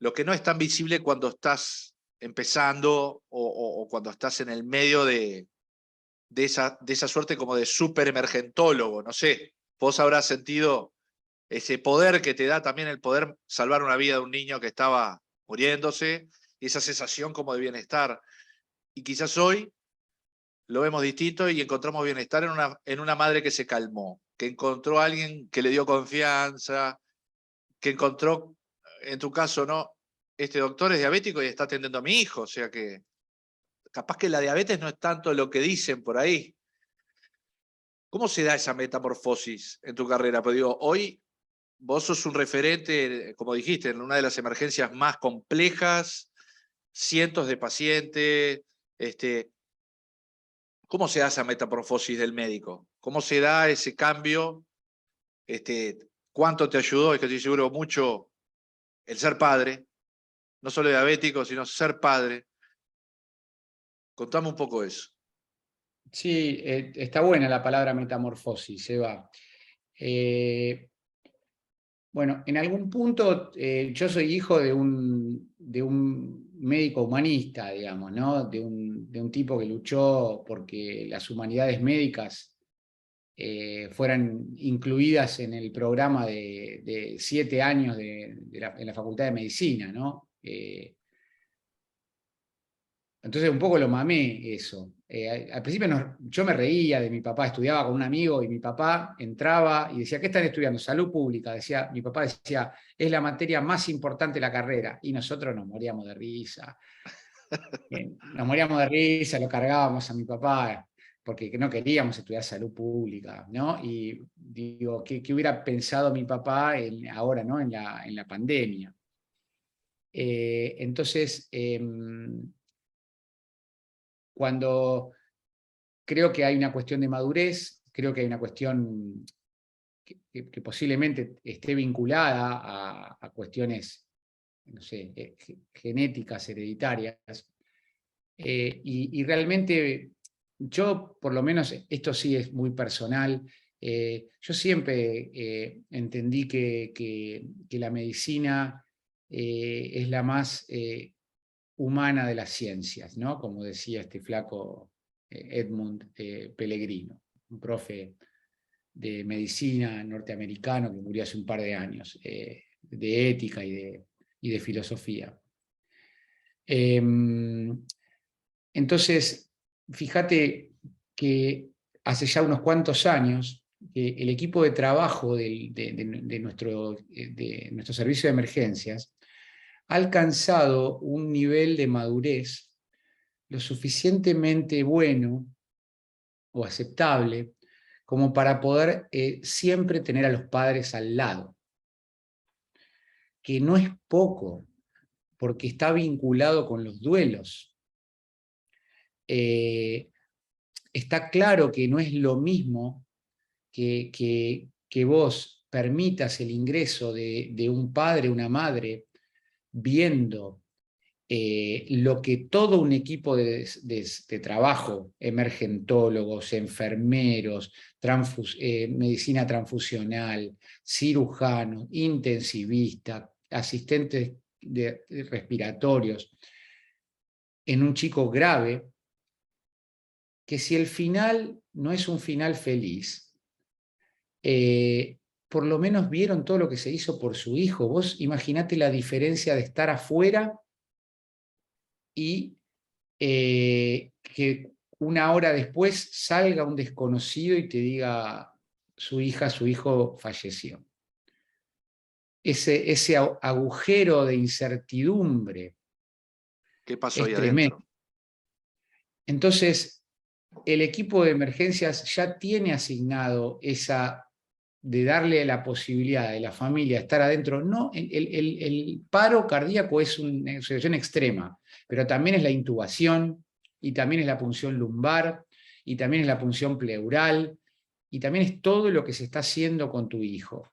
no es tan visible cuando estás empezando o cuando estás en el medio de esa suerte como de super emergentólogo, no sé. Vos habrás sentido ese poder que te da también el poder salvar una vida de un niño que estaba muriéndose, y esa sensación como de bienestar. Y quizás hoy lo vemos distinto y encontramos bienestar en una madre que se calmó, que encontró a alguien que le dio confianza, que encontró, en tu caso, ¿no? Este doctor es diabético y está atendiendo a mi hijo, o sea que capaz que la diabetes no es tanto lo que dicen por ahí. ¿Cómo se da esa metamorfosis en tu carrera? Pues digo, hoy vos sos un referente, como dijiste, en una de las emergencias más complejas, cientos de pacientes. ¿Cómo se da esa metamorfosis del médico? ¿Cómo se da ese cambio? ¿Cuánto te ayudó? Es que estoy seguro mucho el ser padre, no solo diabético, sino ser padre. Contame un poco eso. Sí, está buena la palabra metamorfosis, Eva. Bueno, en algún punto yo soy hijo de un médico humanista, digamos, ¿no? De un tipo que luchó porque las humanidades médicas fueran incluidas en el programa de 7 años en la Facultad de Medicina, ¿no? Entonces un poco lo mamé eso. Al principio yo me reía de mi papá, estudiaba con un amigo y mi papá entraba y decía, ¿qué están estudiando? Salud pública. Mi papá decía, es la materia más importante de la carrera. Y nosotros nos moríamos de risa. Nos moríamos de risa, lo cargábamos a mi papá porque no queríamos estudiar salud pública, ¿no? Y digo, ¿qué hubiera pensado mi papá ahora, ¿no? En la pandemia? Entonces, cuando creo que hay una cuestión de madurez, creo que hay una cuestión que posiblemente esté vinculada a cuestiones, no sé, genéticas, hereditarias, y realmente yo, por lo menos, esto sí es muy personal, yo siempre entendí que la medicina es la más humana de las ciencias, ¿no? Como decía este flaco Edmund Pellegrino, un profe de medicina norteamericano que murió hace un par de años, de ética y de filosofía. Entonces, fíjate que hace ya unos cuantos años que el equipo de trabajo de nuestro servicio de emergencias ha alcanzado un nivel de madurez lo suficientemente bueno o aceptable como para poder siempre tener a los padres al lado, que no es poco, porque está vinculado con los duelos. Está claro que no es lo mismo que vos permitas el ingreso de un padre, una madre, viendo lo que todo un equipo de trabajo, emergentólogos, enfermeros, medicina transfusional, cirujanos, intensivistas, asistentes respiratorios, en un chico grave, que si el final no es un final feliz, por lo menos vieron todo lo que se hizo por su hijo. Vos imaginate la diferencia de estar afuera y que una hora después salga un desconocido y te diga su hija, su hijo falleció. Ese agujero de incertidumbre. ¿Qué pasó ahí tremendo. adentro? Entonces, el equipo de emergencias ya tiene asignado esa de darle la posibilidad de la familia estar adentro. No, el paro cardíaco es una situación extrema, pero también es la intubación, y también es la punción lumbar, y también es la punción pleural, y también es todo lo que se está haciendo con tu hijo.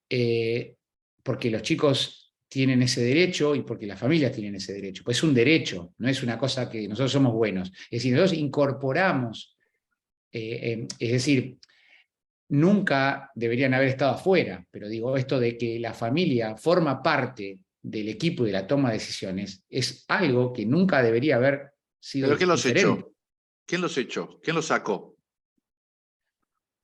Porque los chicos tienen ese derecho y porque las familias tienen ese derecho. Pues es un derecho, no es una cosa que nosotros somos buenos. Es decir, nosotros incorporamos, es decir, nunca deberían haber estado afuera, pero digo, esto de que la familia forma parte del equipo y de la toma de decisiones es algo que nunca debería haber sido ¿Pero quién los diferente. echó? ¿Quién los echó? ¿Quién los sacó?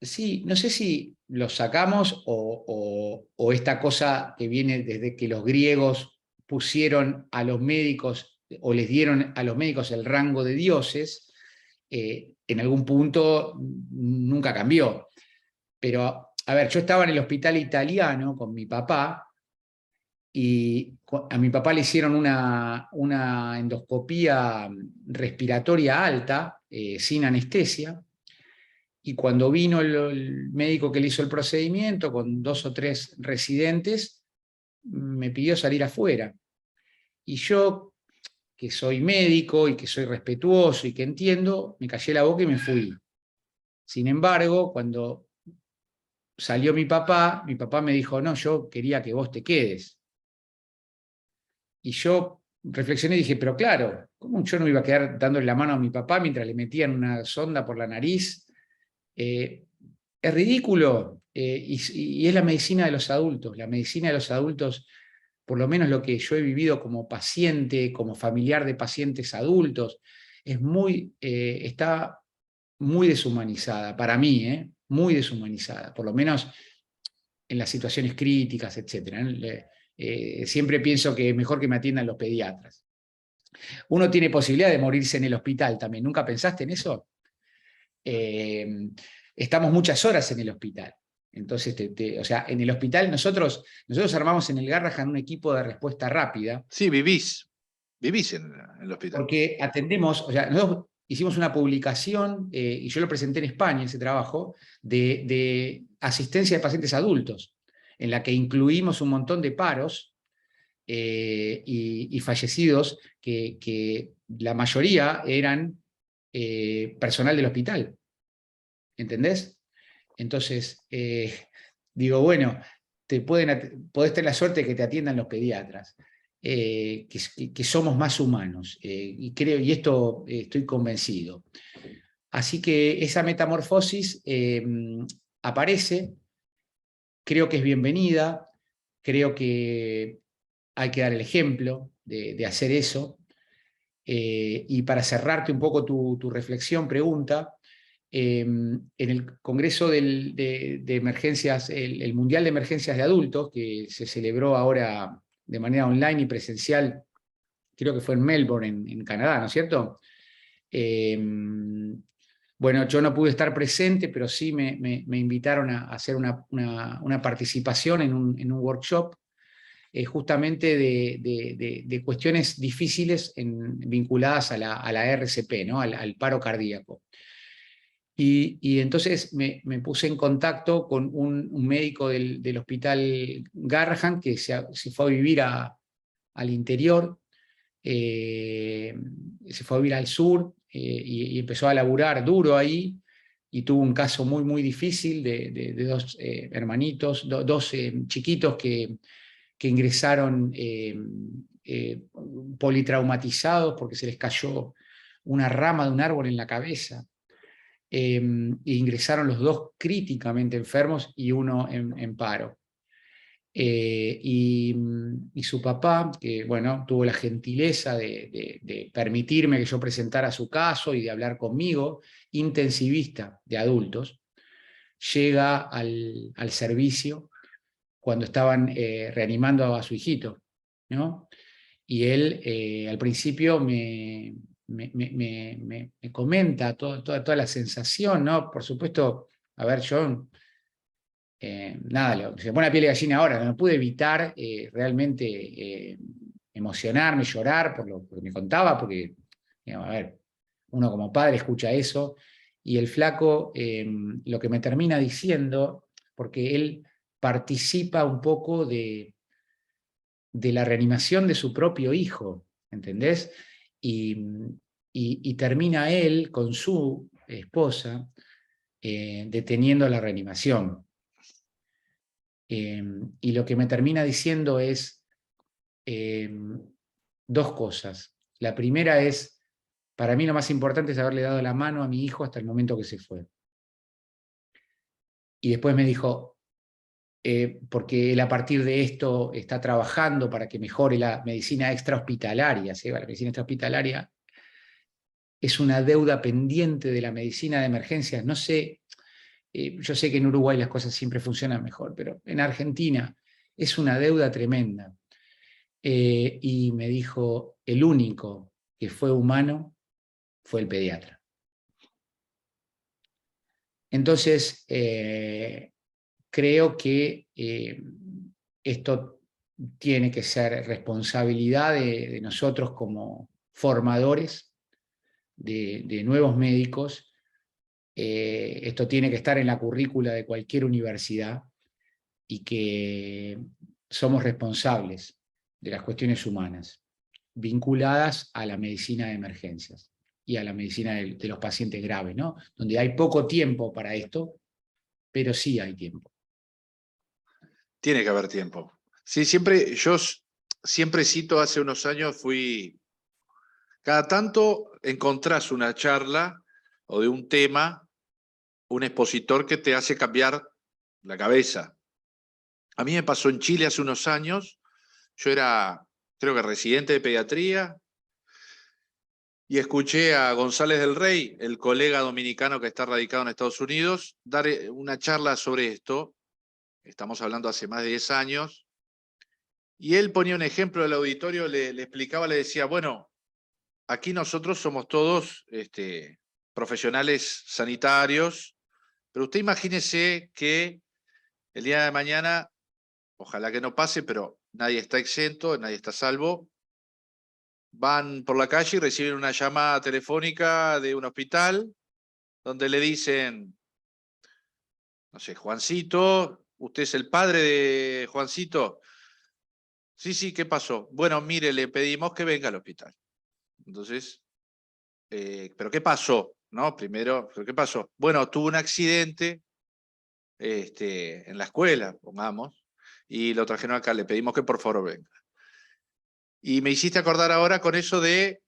Sí, no sé si los sacamos o esta cosa que viene desde que los griegos pusieron a los médicos o les dieron a los médicos el rango de dioses, en algún punto nunca cambió. Pero, a ver, yo estaba en el hospital italiano con mi papá y a mi papá le hicieron una endoscopía respiratoria alta, sin anestesia, y cuando vino el médico que le hizo el procedimiento con 2 o 3 residentes, me pidió salir afuera. Y yo, que soy médico y que soy respetuoso y que entiendo, me callé la boca y me fui. Sin embargo, cuando salió mi papá me dijo, no, yo quería que vos te quedes. Y yo reflexioné y dije, pero claro, ¿cómo yo no iba a quedar dándole la mano a mi papá mientras le metían una sonda por la nariz? Es ridículo, y es la medicina de los adultos. La medicina de los adultos, por lo menos lo que yo he vivido como paciente, como familiar de pacientes adultos, está muy deshumanizada, para mí, muy deshumanizada, por lo menos en las situaciones críticas, etc. Siempre pienso que es mejor que me atiendan los pediatras. Uno tiene posibilidad de morirse en el hospital también. ¿Nunca pensaste en eso? Estamos muchas horas en el hospital. Entonces, o sea, en el hospital nosotros armamos en el Garrahan un equipo de respuesta rápida. Sí, vivís en el hospital. Porque atendemos, o sea, nosotros hicimos una publicación, y yo lo presenté en España, ese trabajo, de asistencia de pacientes adultos, en la que incluimos un montón de paros y fallecidos, que la mayoría eran personal del hospital. ¿Entendés? Entonces, digo, bueno, podés tener la suerte de que te atiendan los pediatras, que somos más humanos, y creo, y esto estoy convencido. Así que esa metamorfosis aparece, creo que es bienvenida, creo que hay que dar el ejemplo de hacer eso. Y para cerrarte un poco tu reflexión, pregunta, en el Congreso de Emergencias, el Mundial de Emergencias de Adultos, que se celebró ahora de manera online y presencial, creo que fue en Melbourne, en Canadá, ¿no es cierto? Bueno, yo no pude estar presente, pero sí me invitaron a hacer una participación en un workshop, justamente de cuestiones difíciles vinculadas a la RCP, ¿no? al paro cardíaco. Y entonces me puse en contacto con un médico del hospital Garrahan, que se fue a vivir al interior, se fue a vivir al sur, y empezó a laburar duro ahí, y tuvo un caso muy, muy difícil de dos hermanitos, dos chiquitos que ingresaron politraumatizados porque se les cayó una rama de un árbol en la cabeza. E ingresaron los dos críticamente enfermos y uno en paro. Y su papá, que bueno, tuvo la gentileza de permitirme que yo presentara su caso y de hablar conmigo, intensivista de adultos, llega al servicio cuando estaban reanimando a su hijito, ¿no? Y él al principio me comenta toda la sensación, ¿no? Por supuesto, a ver, yo, nada, se me pone la piel de gallina ahora, no pude evitar realmente emocionarme, llorar por lo que me contaba, porque, digamos, a ver, uno como padre escucha eso, y el flaco lo que me termina diciendo, porque él participa un poco de la reanimación de su propio hijo, ¿entendés? Y termina él con su esposa deteniendo la reanimación. Y lo que me termina diciendo es dos cosas. La primera es, para mí lo más importante es haberle dado la mano a mi hijo hasta el momento que se fue. Y después me dijo, porque él a partir de esto está trabajando para que mejore la medicina extrahospitalaria. ¿Sí? La medicina extrahospitalaria es una deuda pendiente de la medicina de emergencias. No sé, yo sé que en Uruguay las cosas siempre funcionan mejor, pero en Argentina es una deuda tremenda. Y me dijo, el único que fue humano fue el pediatra. Entonces, creo que esto tiene que ser responsabilidad de nosotros como formadores de nuevos médicos. Esto tiene que estar en la currícula de cualquier universidad, y que somos responsables de las cuestiones humanas vinculadas a la medicina de emergencias y a la medicina de los pacientes graves, ¿no? Donde hay poco tiempo para esto, pero sí hay tiempo. Tiene que haber tiempo. Sí, yo siempre cito, hace unos años cada tanto encontrás una charla o de un tema, un expositor que te hace cambiar la cabeza. A mí me pasó en Chile hace unos años, yo era, creo que residente de pediatría, y escuché a González del Rey, el colega dominicano que está radicado en Estados Unidos, dar una charla sobre esto. Estamos hablando hace más de 10 años. Y él ponía un ejemplo del auditorio, le explicaba, le decía, bueno, aquí nosotros somos todos profesionales sanitarios, pero usted imagínese que el día de mañana, ojalá que no pase, pero nadie está exento, nadie está a salvo, van por la calle y reciben una llamada telefónica de un hospital donde le dicen, no sé, Juancito, ¿usted es el padre de Juancito? Sí, sí, ¿qué pasó? Bueno, mire, le pedimos que venga al hospital. Entonces, ¿pero qué pasó? ¿No? Primero, ¿pero qué pasó? Bueno, tuvo un accidente en la escuela, pongamos, y lo trajeron acá, le pedimos que por favor venga. Y me hiciste acordar ahora con eso de,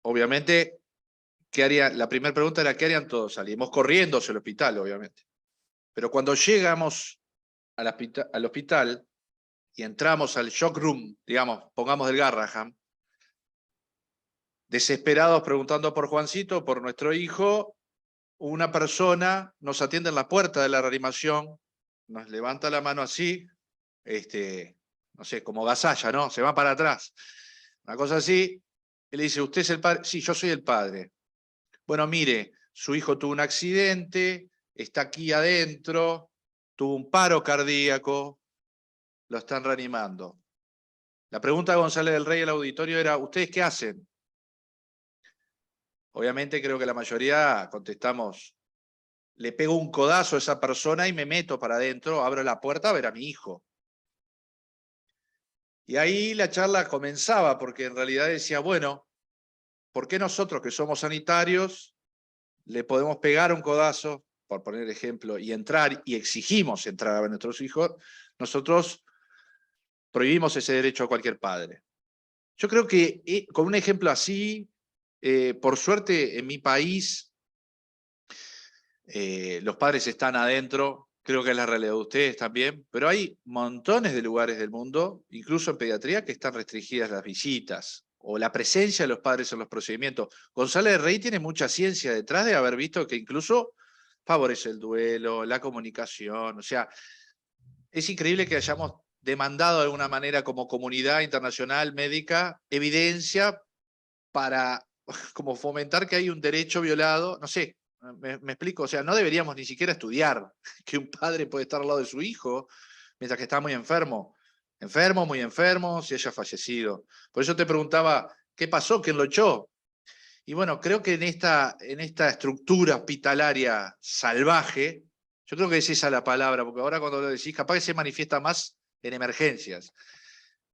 obviamente, ¿qué haría? La primera pregunta era, ¿qué harían todos? Salimos corriendo hacia el hospital, obviamente. Pero cuando llegamos al hospital y entramos al shock room, digamos, pongamos del Garraham, desesperados preguntando por Juancito, por nuestro hijo, una persona nos atiende en la puerta de la reanimación, nos levanta la mano así, no sé, como gasalla, ¿no? Se va para atrás. Una cosa así, y le dice, ¿usted es el padre? Sí, yo soy el padre. Bueno, mire, su hijo tuvo un accidente, está aquí adentro, tuvo un paro cardíaco, lo están reanimando. La pregunta de González del Rey al auditorio era, ¿ustedes qué hacen? Obviamente creo que la mayoría contestamos, le pego un codazo a esa persona y me meto para adentro, abro la puerta a ver a mi hijo. Y ahí la charla comenzaba, porque en realidad decía, bueno, ¿por qué nosotros que somos sanitarios le podemos pegar un codazo, por poner ejemplo, y entrar, y exigimos entrar a ver a nuestros hijos? Nosotros prohibimos ese derecho a cualquier padre. Yo creo que con un ejemplo así, por suerte en mi país, los padres están adentro, creo que es la realidad de ustedes también, pero hay montones de lugares del mundo, incluso en pediatría, que están restringidas las visitas o la presencia de los padres en los procedimientos. González de Rey tiene mucha ciencia detrás de haber visto que incluso favorece el duelo, la comunicación, o sea, es increíble que hayamos demandado de alguna manera como comunidad internacional médica evidencia para como fomentar que hay un derecho violado, no sé, me explico, o sea, no deberíamos ni siquiera estudiar que un padre puede estar al lado de su hijo mientras que está muy enfermo, muy enfermo, si haya fallecido. Por eso te preguntaba, ¿qué pasó? ¿Quién lo echó? Y bueno, creo que en esta estructura hospitalaria salvaje, yo creo que es esa la palabra, porque ahora cuando lo decís, capaz que se manifiesta más en emergencias.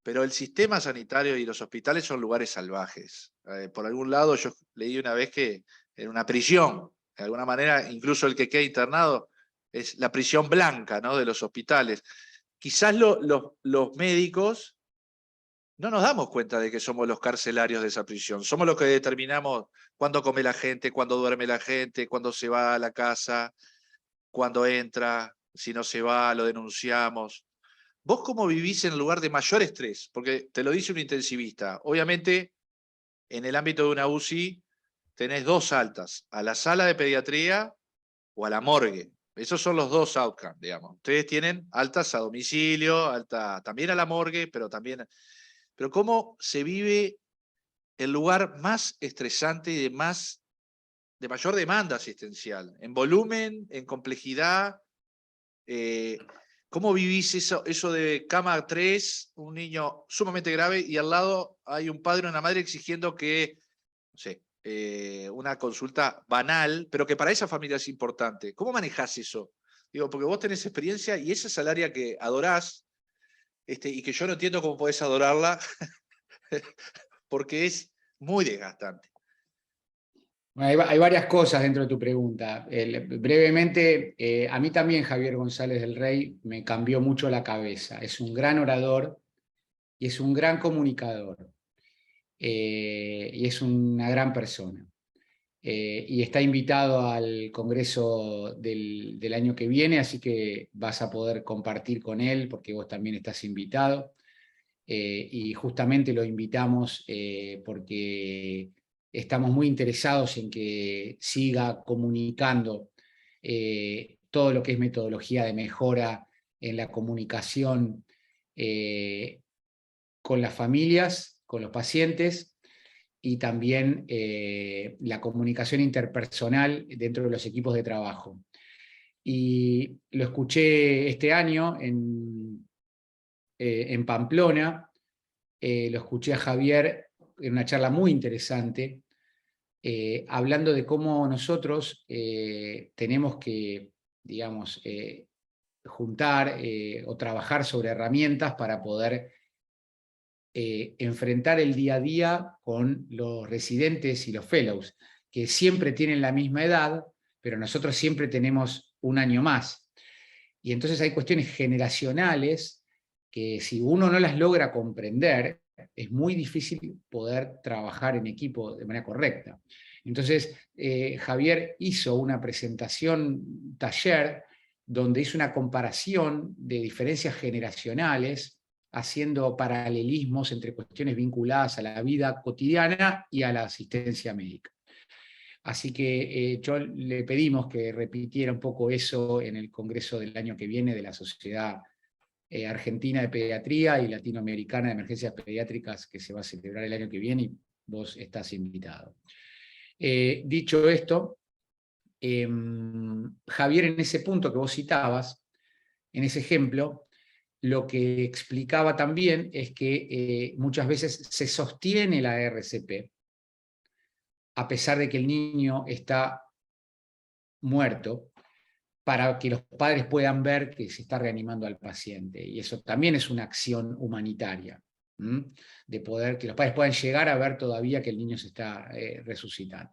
Pero el sistema sanitario y los hospitales son lugares salvajes. Por algún lado yo leí una vez que en una prisión, de alguna manera, incluso el que queda internado, es la prisión blanca, ¿no?, de los hospitales. Quizás los médicos no nos damos cuenta de que somos los carcelarios de esa prisión. Somos los que determinamos cuándo come la gente, cuándo duerme la gente, cuándo se va a la casa, cuándo entra, si no se va, lo denunciamos. ¿Vos cómo vivís en el lugar de mayor estrés? Porque te lo dice un intensivista. Obviamente, en el ámbito de una UCI, tenés dos altas, a la sala de pediatría o a la morgue. Esos son los dos outcomes, digamos. Ustedes tienen altas a domicilio, alta también a la morgue, pero también... Pero ¿cómo se vive el lugar más estresante y de mayor demanda asistencial? En volumen, en complejidad, ¿cómo vivís eso de cama 3, un niño sumamente grave, y al lado hay un padre o una madre exigiendo que, no sé, una consulta banal, pero que para esa familia es importante? ¿Cómo manejás eso? Digo, porque vos tenés experiencia y esa es el área que adorás, y que yo no entiendo cómo podés adorarla, porque es muy desgastante. Bueno, hay varias cosas dentro de tu pregunta. Brevemente, a mí también Javier González del Rey me cambió mucho la cabeza. Es un gran orador y es un gran comunicador. Y es una gran persona. Y está invitado al Congreso del año que viene, así que vas a poder compartir con él porque vos también estás invitado. Y justamente lo invitamos porque estamos muy interesados en que siga comunicando todo lo que es metodología de mejora en la comunicación con las familias, con los pacientes, y también la comunicación interpersonal dentro de los equipos de trabajo. Y lo escuché este año en Pamplona, lo escuché a Javier en una charla muy interesante, hablando de cómo nosotros tenemos que, digamos, juntar o trabajar sobre herramientas para poder enfrentar el día a día con los residentes y los fellows, que siempre tienen la misma edad, pero nosotros siempre tenemos un año más. Y entonces hay cuestiones generacionales que si uno no las logra comprender, es muy difícil poder trabajar en equipo de manera correcta. Entonces, Javier hizo una presentación taller donde hizo una comparación de diferencias generacionales, haciendo paralelismos entre cuestiones vinculadas a la vida cotidiana y a la asistencia médica. Así que yo le pedimos que repitiera un poco eso en el congreso del año que viene de la Sociedad Argentina de Pediatría y Latinoamericana de Emergencias Pediátricas, que se va a celebrar el año que viene, y vos estás invitado. Dicho esto, Javier, en ese punto que vos citabas, en ese ejemplo, lo que explicaba también es que muchas veces se sostiene la RCP, a pesar de que el niño está muerto, para que los padres puedan ver que se está reanimando al paciente. Y eso también es una acción humanitaria, de poder que los padres puedan llegar a ver todavía que el niño se está resucitando.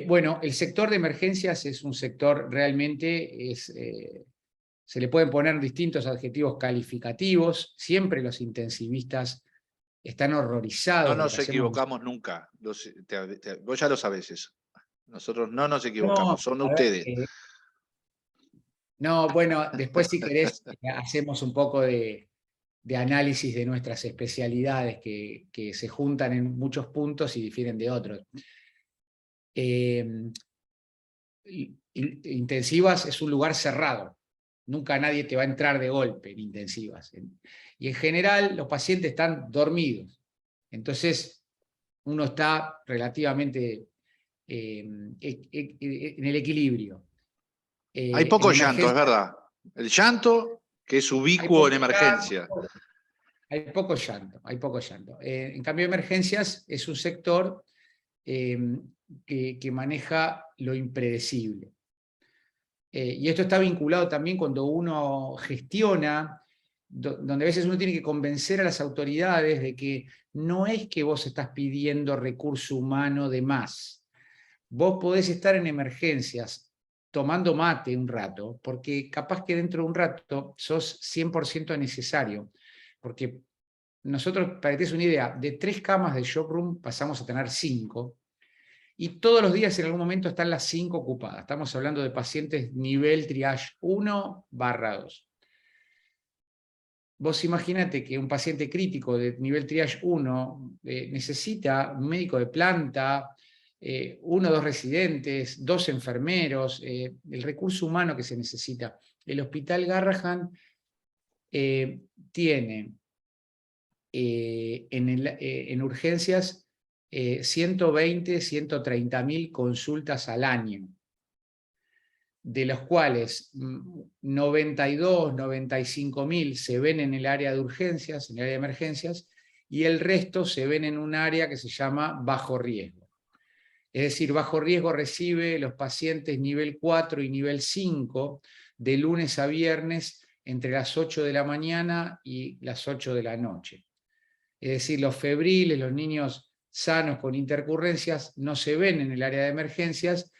Bueno, el sector de emergencias es un sector realmente, se le pueden poner distintos adjetivos calificativos, siempre los intensivistas están horrorizados. No nos equivocamos nunca, vos ya lo sabés eso. Nosotros no nos equivocamos, son ustedes. No, bueno, después si querés hacemos un poco de análisis de nuestras especialidades que se juntan en muchos puntos y difieren de otros. Intensivas es un lugar cerrado, nunca nadie te va a entrar de golpe en intensivas. Y en general los pacientes están dormidos, entonces uno está relativamente en el equilibrio. Hay poco llanto, es verdad. El llanto que es ubicuo en emergencia. Hay poco llanto, hay poco llanto. En cambio, emergencias es un sector que maneja lo impredecible. Y esto está vinculado también cuando uno gestiona, donde a veces uno tiene que convencer a las autoridades de que no es que vos estás pidiendo recurso humano de más. Vos podés estar en emergencias tomando mate un rato, porque capaz que dentro de un rato sos 100% necesario. Porque nosotros, para que te des una idea, de 3 camas de shock room pasamos a tener 5, y todos los días en algún momento están las 5 ocupadas. Estamos hablando de pacientes nivel triage 1/2. Vos imaginate que un paciente crítico de nivel triage 1 necesita un médico de planta, 1 o 2 residentes, 2 enfermeros, el recurso humano que se necesita. El Hospital Garrahan tiene en urgencias 120, 130.000 consultas al año, de los cuales 92, 95.000 se ven en el área de urgencias, en el área de emergencias, y el resto se ven en un área que se llama bajo riesgo. Es decir, bajo riesgo recibe los pacientes nivel 4 y nivel 5 de lunes a viernes entre las 8 de la mañana y las 8 de la noche. Es decir, los febriles, los niños sanos con intercurrencias no se ven en el área de emergencias,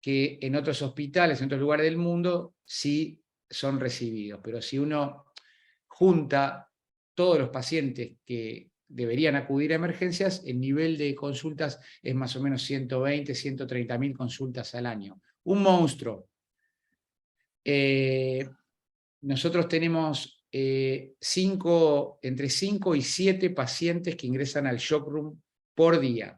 que en otros hospitales, en otros lugares del mundo, sí son recibidos. Pero si uno junta todos los pacientes que deberían acudir a emergencias, el nivel de consultas es más o menos 120, 130.000 consultas al año. Un monstruo. Nosotros tenemos entre 5 y 7 pacientes que ingresan al shock room por día.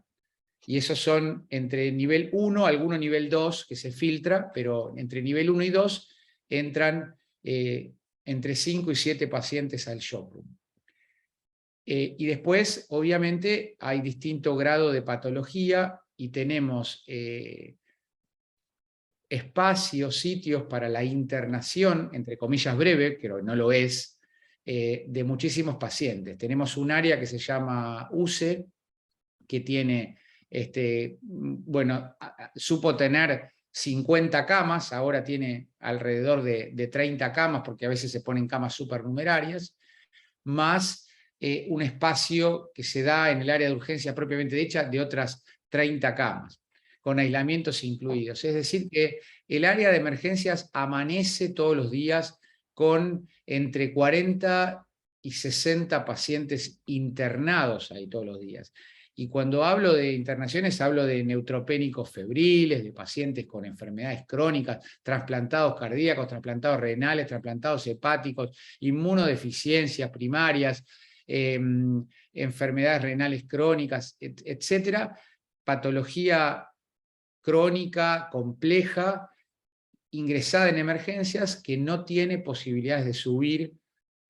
Y esos son entre nivel 1, alguno nivel 2 que se filtra, pero entre nivel 1 y 2 entran entre 5 y 7 pacientes al shock room. Y después, obviamente, hay distinto grado de patología y tenemos espacios, sitios para la internación, entre comillas breve, pero no lo es, de muchísimos pacientes. Tenemos un área que se llama UCE, que tiene, bueno, supo tener 50 camas, ahora tiene alrededor de 30 camas, porque a veces se ponen camas supernumerarias, más un espacio que se da en el área de urgencia propiamente dicha de otras 30 camas, con aislamientos incluidos. Es decir, que el área de emergencias amanece todos los días con entre 40 y 60 pacientes internados ahí todos los días. Y cuando hablo de internaciones, hablo de neutropénicos febriles, de pacientes con enfermedades crónicas, trasplantados cardíacos, trasplantados renales, trasplantados hepáticos, inmunodeficiencias primarias, enfermedades renales crónicas, etcétera, patología crónica, compleja, ingresada en emergencias, que no tiene posibilidades de subir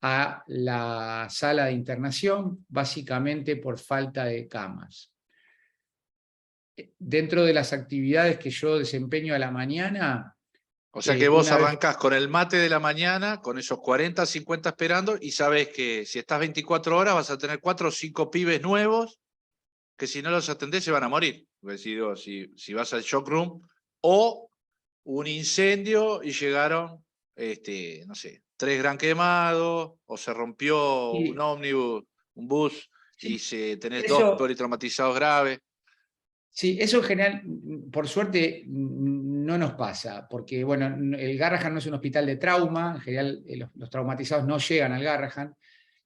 a la sala de internación, básicamente por falta de camas. Dentro de las actividades que yo desempeño a la mañana... O sea que vos arrancás con el mate de la mañana, con esos 40, 50 esperando, y sabés que si estás 24 horas vas a tener 4 o 5 pibes nuevos, que si no los atendés se van a morir. Si vas al shock room, o un incendio y llegaron, no sé, 3 gran quemados, o se rompió un ómnibus, un bus, y tenés 2 politraumatizados graves. Sí, eso en general, por suerte, no nos pasa, porque bueno, el Garrahan no es un hospital de trauma, en general los traumatizados no llegan al Garrahan,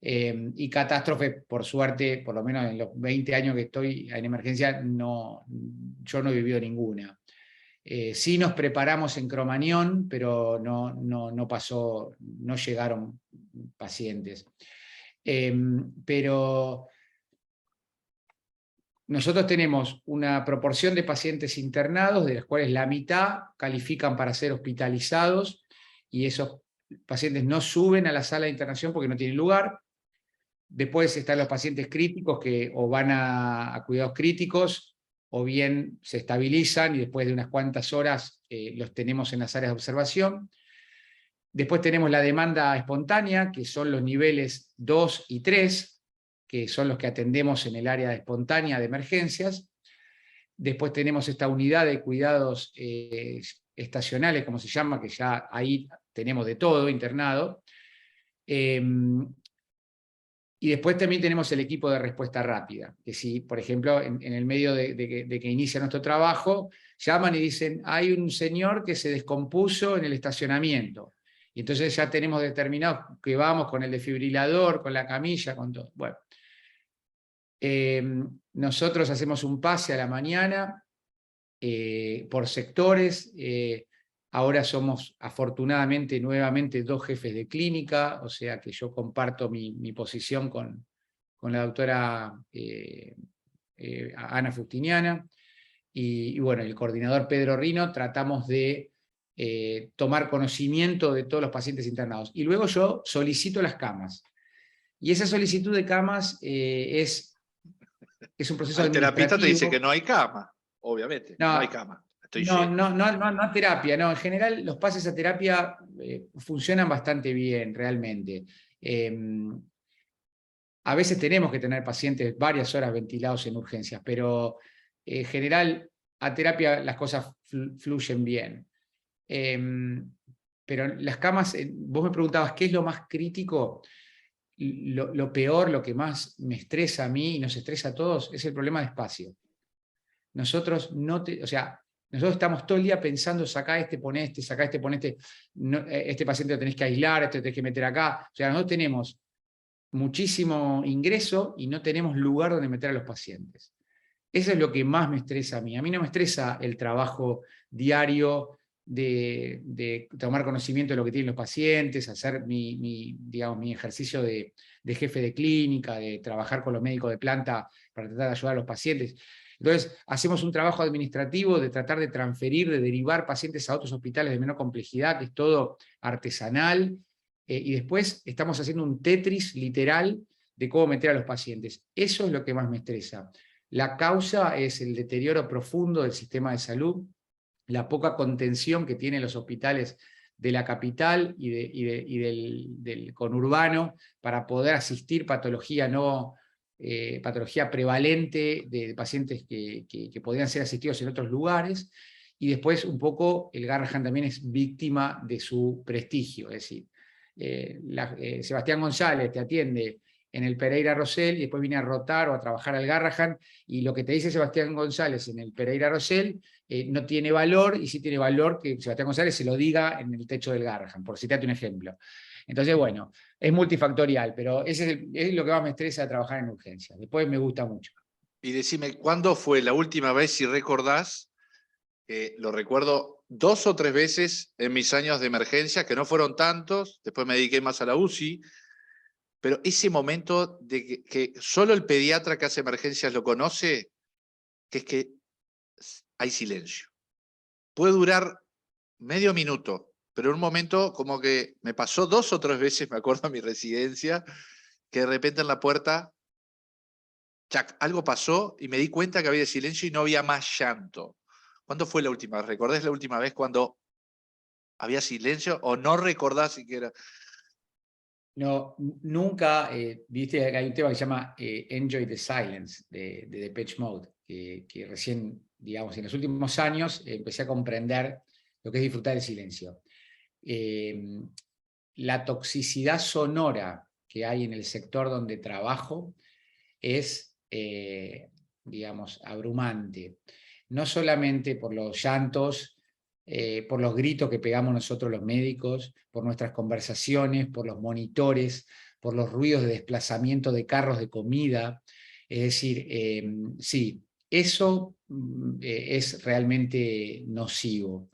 y catástrofe, por suerte, por lo menos en los 20 años que estoy en emergencia, yo no he vivido ninguna. Sí nos preparamos en Cromañón, pero no pasó, no llegaron pacientes. Pero nosotros tenemos una proporción de pacientes internados, de los cuales la mitad califican para ser hospitalizados, y esos pacientes no suben a la sala de internación porque no tienen lugar. Después están los pacientes críticos que o van a cuidados críticos, o bien se estabilizan y después de unas cuantas horas los tenemos en las áreas de observación. Después tenemos la demanda espontánea, que son los niveles 2 y 3, que son los que atendemos en el área espontánea de emergencias. Después tenemos esta unidad de cuidados estacionales, como se llama, que ya ahí tenemos de todo internado. Y después también tenemos el equipo de respuesta rápida, que si, por ejemplo, en el medio de que inicia nuestro trabajo, llaman y dicen, hay un señor que se descompuso en el estacionamiento. Y entonces ya tenemos determinado que vamos con el desfibrilador, con la camilla, con todo. Bueno, nosotros hacemos un pase a la mañana por sectores. Ahora somos afortunadamente nuevamente 2 jefes de clínica, o sea que yo comparto mi posición con la doctora Ana Fustiniana, y bueno, el coordinador Pedro Rino. Tratamos de tomar conocimiento de todos los pacientes internados. Y luego yo solicito las camas. Y esa solicitud de camas es un proceso El terapista administrativo. te dice que no hay cama, obviamente, no hay cama. No terapia, no. En general los pases a terapia funcionan bastante bien, realmente. A veces tenemos que tener pacientes varias horas ventilados en urgencias, pero en general a terapia las cosas fluyen bien. Pero las camas, vos me preguntabas qué es lo más crítico. Lo peor, lo que más me estresa a mí y nos estresa a todos, es el problema de espacio. Nosotros nosotros estamos todo el día pensando, sacá este, pon este, sacá este, pon este, este paciente lo tenés que aislar, este lo tenés que meter acá. O sea, nosotros tenemos muchísimo ingreso y no tenemos lugar donde meter a los pacientes. Eso es lo que más me estresa a mí. A mí no me estresa el trabajo diario de tomar conocimiento de lo que tienen los pacientes, hacer mi ejercicio de jefe de clínica, de trabajar con los médicos de planta para tratar de ayudar a los pacientes. Entonces, hacemos un trabajo administrativo de tratar de transferir, de derivar pacientes a otros hospitales de menor complejidad, que es todo artesanal, y después estamos haciendo un Tetris literal de cómo meter a los pacientes. Eso es lo que más me estresa. La causa es el deterioro profundo del sistema de salud, la poca contención que tienen los hospitales de la capital y del conurbano para poder asistir patología patología prevalente de pacientes que podrían ser asistidos en otros lugares, y después un poco el Garrahan también es víctima de su prestigio, es decir, Sebastián González te atiende en el Pereira Rosell y después viene a rotar o a trabajar al Garrahan, y lo que te dice Sebastián González en el Pereira Rosell no tiene valor, y sí tiene valor que Sebastián González se lo diga en el techo del Garrahan, por citarte un ejemplo. Entonces, bueno, es multifactorial, pero ese es lo que más me estresa de trabajar en urgencias. Después me gusta mucho. Y decime, ¿cuándo fue la última vez, si recordás? Lo recuerdo 2 o 3 veces en mis años de emergencia, que no fueron tantos, después me dediqué más a la UCI, pero ese momento de que solo el pediatra que hace emergencias lo conoce, que es que hay silencio. Puede durar medio minuto, pero en un momento como que me pasó 2 o 3 veces, me acuerdo, a mi residencia, que de repente en la puerta, chac, algo pasó y me di cuenta que había silencio y no había más llanto. ¿Cuándo fue la última vez? ¿Recordás la última vez cuando había silencio o no recordás siquiera? No, nunca, viste que hay un tema que se llama Enjoy the Silence de Depeche Mode, que recién, digamos, en los últimos años empecé a comprender lo que es disfrutar el silencio. La toxicidad sonora que hay en el sector donde trabajo es, digamos, abrumante. No solamente por los llantos, por los gritos que pegamos nosotros los médicos, por nuestras conversaciones, por los monitores, por los ruidos de desplazamiento de carros de comida. Es decir, sí, eso es realmente nocivo.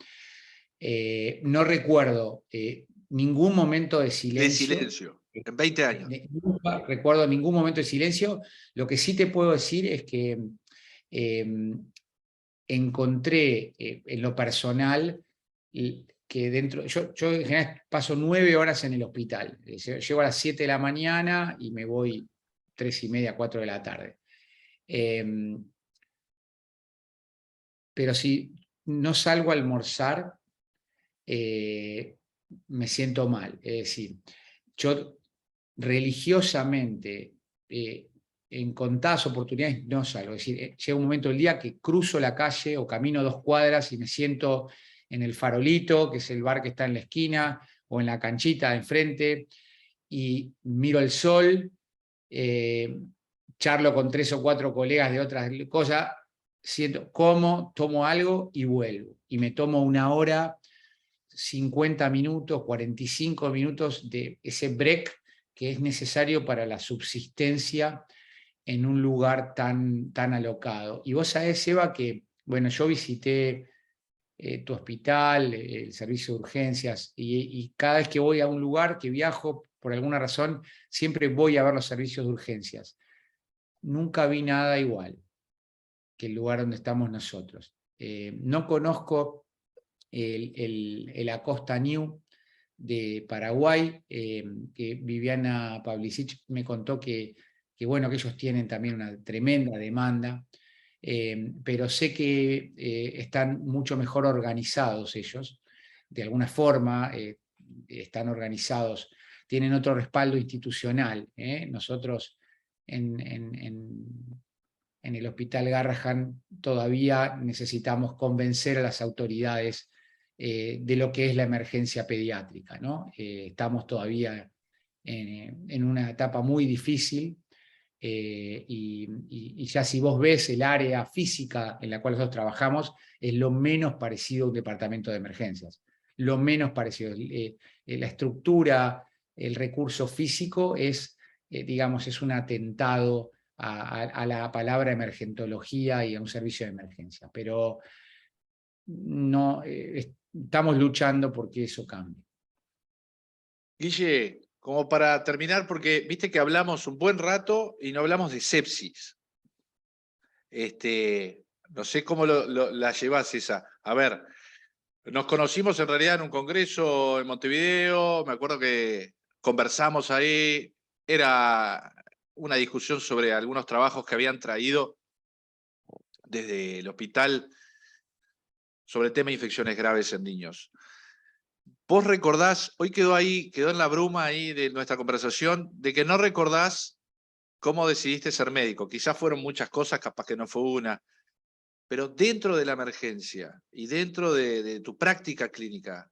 No recuerdo ningún momento de De silencio. silencio, en 20 años. Nunca recuerdo ningún momento de silencio. Lo que sí te puedo decir es que encontré en lo personal que dentro, yo en general paso 9 horas en el hospital. Llego a las 7 de la mañana y me voy 3:30, 4 de la tarde. Pero si no salgo a almorzar, me siento mal. Es decir, yo religiosamente, en contadas oportunidades no salgo. Es decir, llega un momento del día que cruzo la calle o camino 2 cuadras y me siento en el Farolito, que es el bar que está en la esquina, o en la canchita de enfrente, y miro el sol, charlo con 3 o 4 colegas de otras cosas, siento, como, tomo algo y vuelvo. Y me tomo 1 hora, 50 minutos, 45 minutos de ese break que es necesario para la subsistencia en un lugar tan alocado. Y vos sabés, Seba, que, bueno, yo visité tu hospital, el servicio de urgencias, y cada vez que voy a un lugar, que viajo, por alguna razón, siempre voy a ver los servicios de urgencias. Nunca vi nada igual que el lugar donde estamos nosotros. No conozco el Acosta New de Paraguay, que Viviana Pavlicic me contó bueno, que ellos tienen también una tremenda demanda, pero sé que están mucho mejor organizados ellos, de alguna forma están organizados, tienen otro respaldo institucional. Nosotros en el Hospital Garrahan todavía necesitamos convencer a las autoridades de lo que es la emergencia pediátrica, ¿no? Estamos todavía en una etapa muy difícil, y ya si vos ves el área física en la cual nosotros trabajamos, es lo menos parecido a un departamento de emergencias. Lo menos parecido. La estructura, el recurso físico es, digamos, es un atentado a la palabra emergentología y a un servicio de emergencia. Pero no, estamos luchando porque eso cambie. Guille, como para terminar, porque viste que hablamos un buen rato y no hablamos de sepsis. No sé cómo la llevas esa. A ver, nos conocimos en realidad en un congreso en Montevideo, me acuerdo que conversamos ahí, era una discusión sobre algunos trabajos que habían traído desde el hospital sobre el tema de infecciones graves en niños. Vos recordás, hoy quedó ahí, quedó en la bruma ahí de nuestra conversación, de que no recordás cómo decidiste ser médico. Quizás fueron muchas cosas, capaz que no fue una, pero dentro de la emergencia y dentro de tu práctica clínica,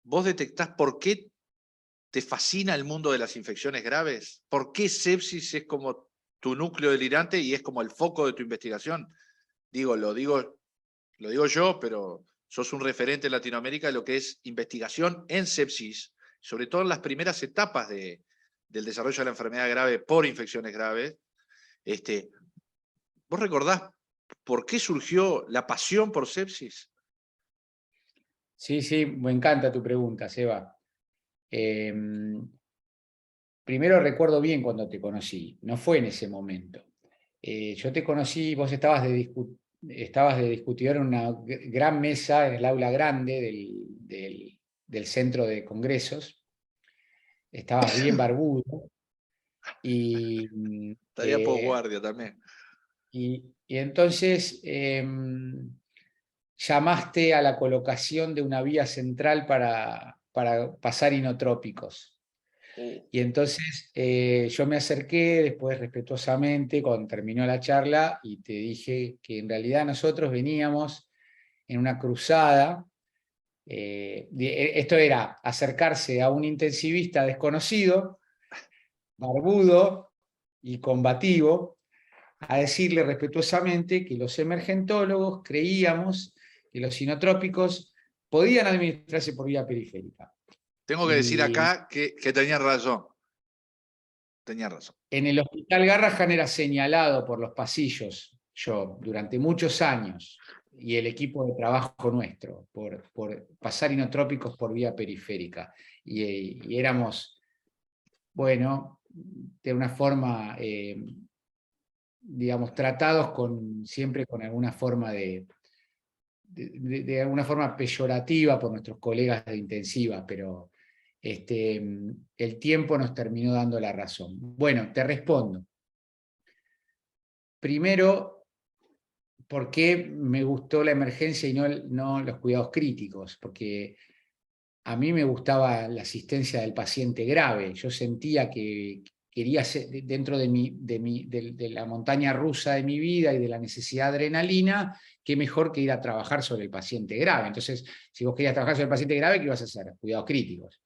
¿vos detectás por qué te fascina el mundo de las infecciones graves? ¿Por qué sepsis es como tu núcleo delirante y es como el foco de tu investigación? Lo digo yo, pero sos un referente en Latinoamérica de lo que es investigación en sepsis, sobre todo en las primeras etapas del desarrollo de la enfermedad grave por infecciones graves. ¿Vos recordás por qué surgió la pasión por sepsis? Sí, sí, me encanta tu pregunta, Seba. Primero recuerdo bien cuando te conocí, no fue en ese momento. Yo te conocí, vos estabas de discutidor en una gran mesa en el aula grande del centro de congresos, estabas bien barbudo y, Estaría posguardia también. y entonces llamaste a la colocación de una vía central para pasar inotrópicos. Y entonces yo me acerqué después respetuosamente cuando terminó la charla y te dije que en realidad nosotros veníamos en una cruzada. Esto era acercarse a un intensivista desconocido, barbudo y combativo, a decirle respetuosamente que los emergentólogos creíamos que los sinotrópicos podían administrarse por vía periférica. Tengo que decir Y acá que tenía razón. Tenía razón. en el hospital Garrahan era señalado por los pasillos, yo, durante muchos años, y el equipo de trabajo nuestro, por pasar inotrópicos por vía periférica. Y éramos, bueno, de una forma, digamos, tratados siempre con alguna forma de alguna forma peyorativa por nuestros colegas de intensiva, pero el tiempo nos terminó dando la razón. Bueno, te respondo. Primero, ¿por qué me gustó la emergencia y no los cuidados críticos? Porque a mí me gustaba la asistencia del paciente grave. Yo sentía que quería ser, dentro de la montaña rusa de mi vida y de la necesidad de adrenalina, qué mejor que ir a trabajar sobre el paciente grave. Entonces, si vos querías trabajar sobre el paciente grave, ¿qué ibas a hacer? Cuidados críticos.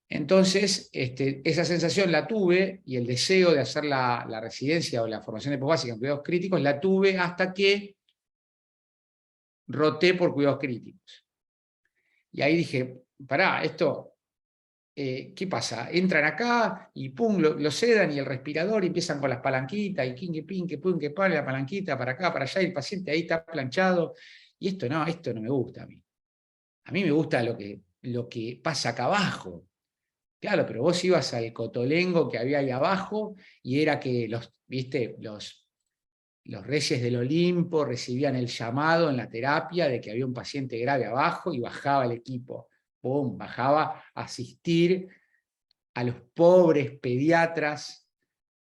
Entonces, esa sensación la tuve y el deseo de hacer la residencia o la formación de posbásica en cuidados críticos la tuve hasta que roté por cuidados críticos. Y ahí dije, pará, esto, ¿qué pasa? Entran acá y pum, lo sedan y el respirador y empiezan con las palanquitas y quinque, pinque, pum, que pale la palanquita para acá, para allá, y el paciente ahí está planchado. Y esto no me gusta a mí. A mí me gusta lo que pasa acá abajo. Claro, pero vos ibas al cotolengo que había ahí abajo y era que ¿viste? Los reyes del Olimpo recibían el llamado en la terapia de que había un paciente grave abajo y bajaba el equipo. ¡Pum! Bajaba a asistir a los pobres pediatras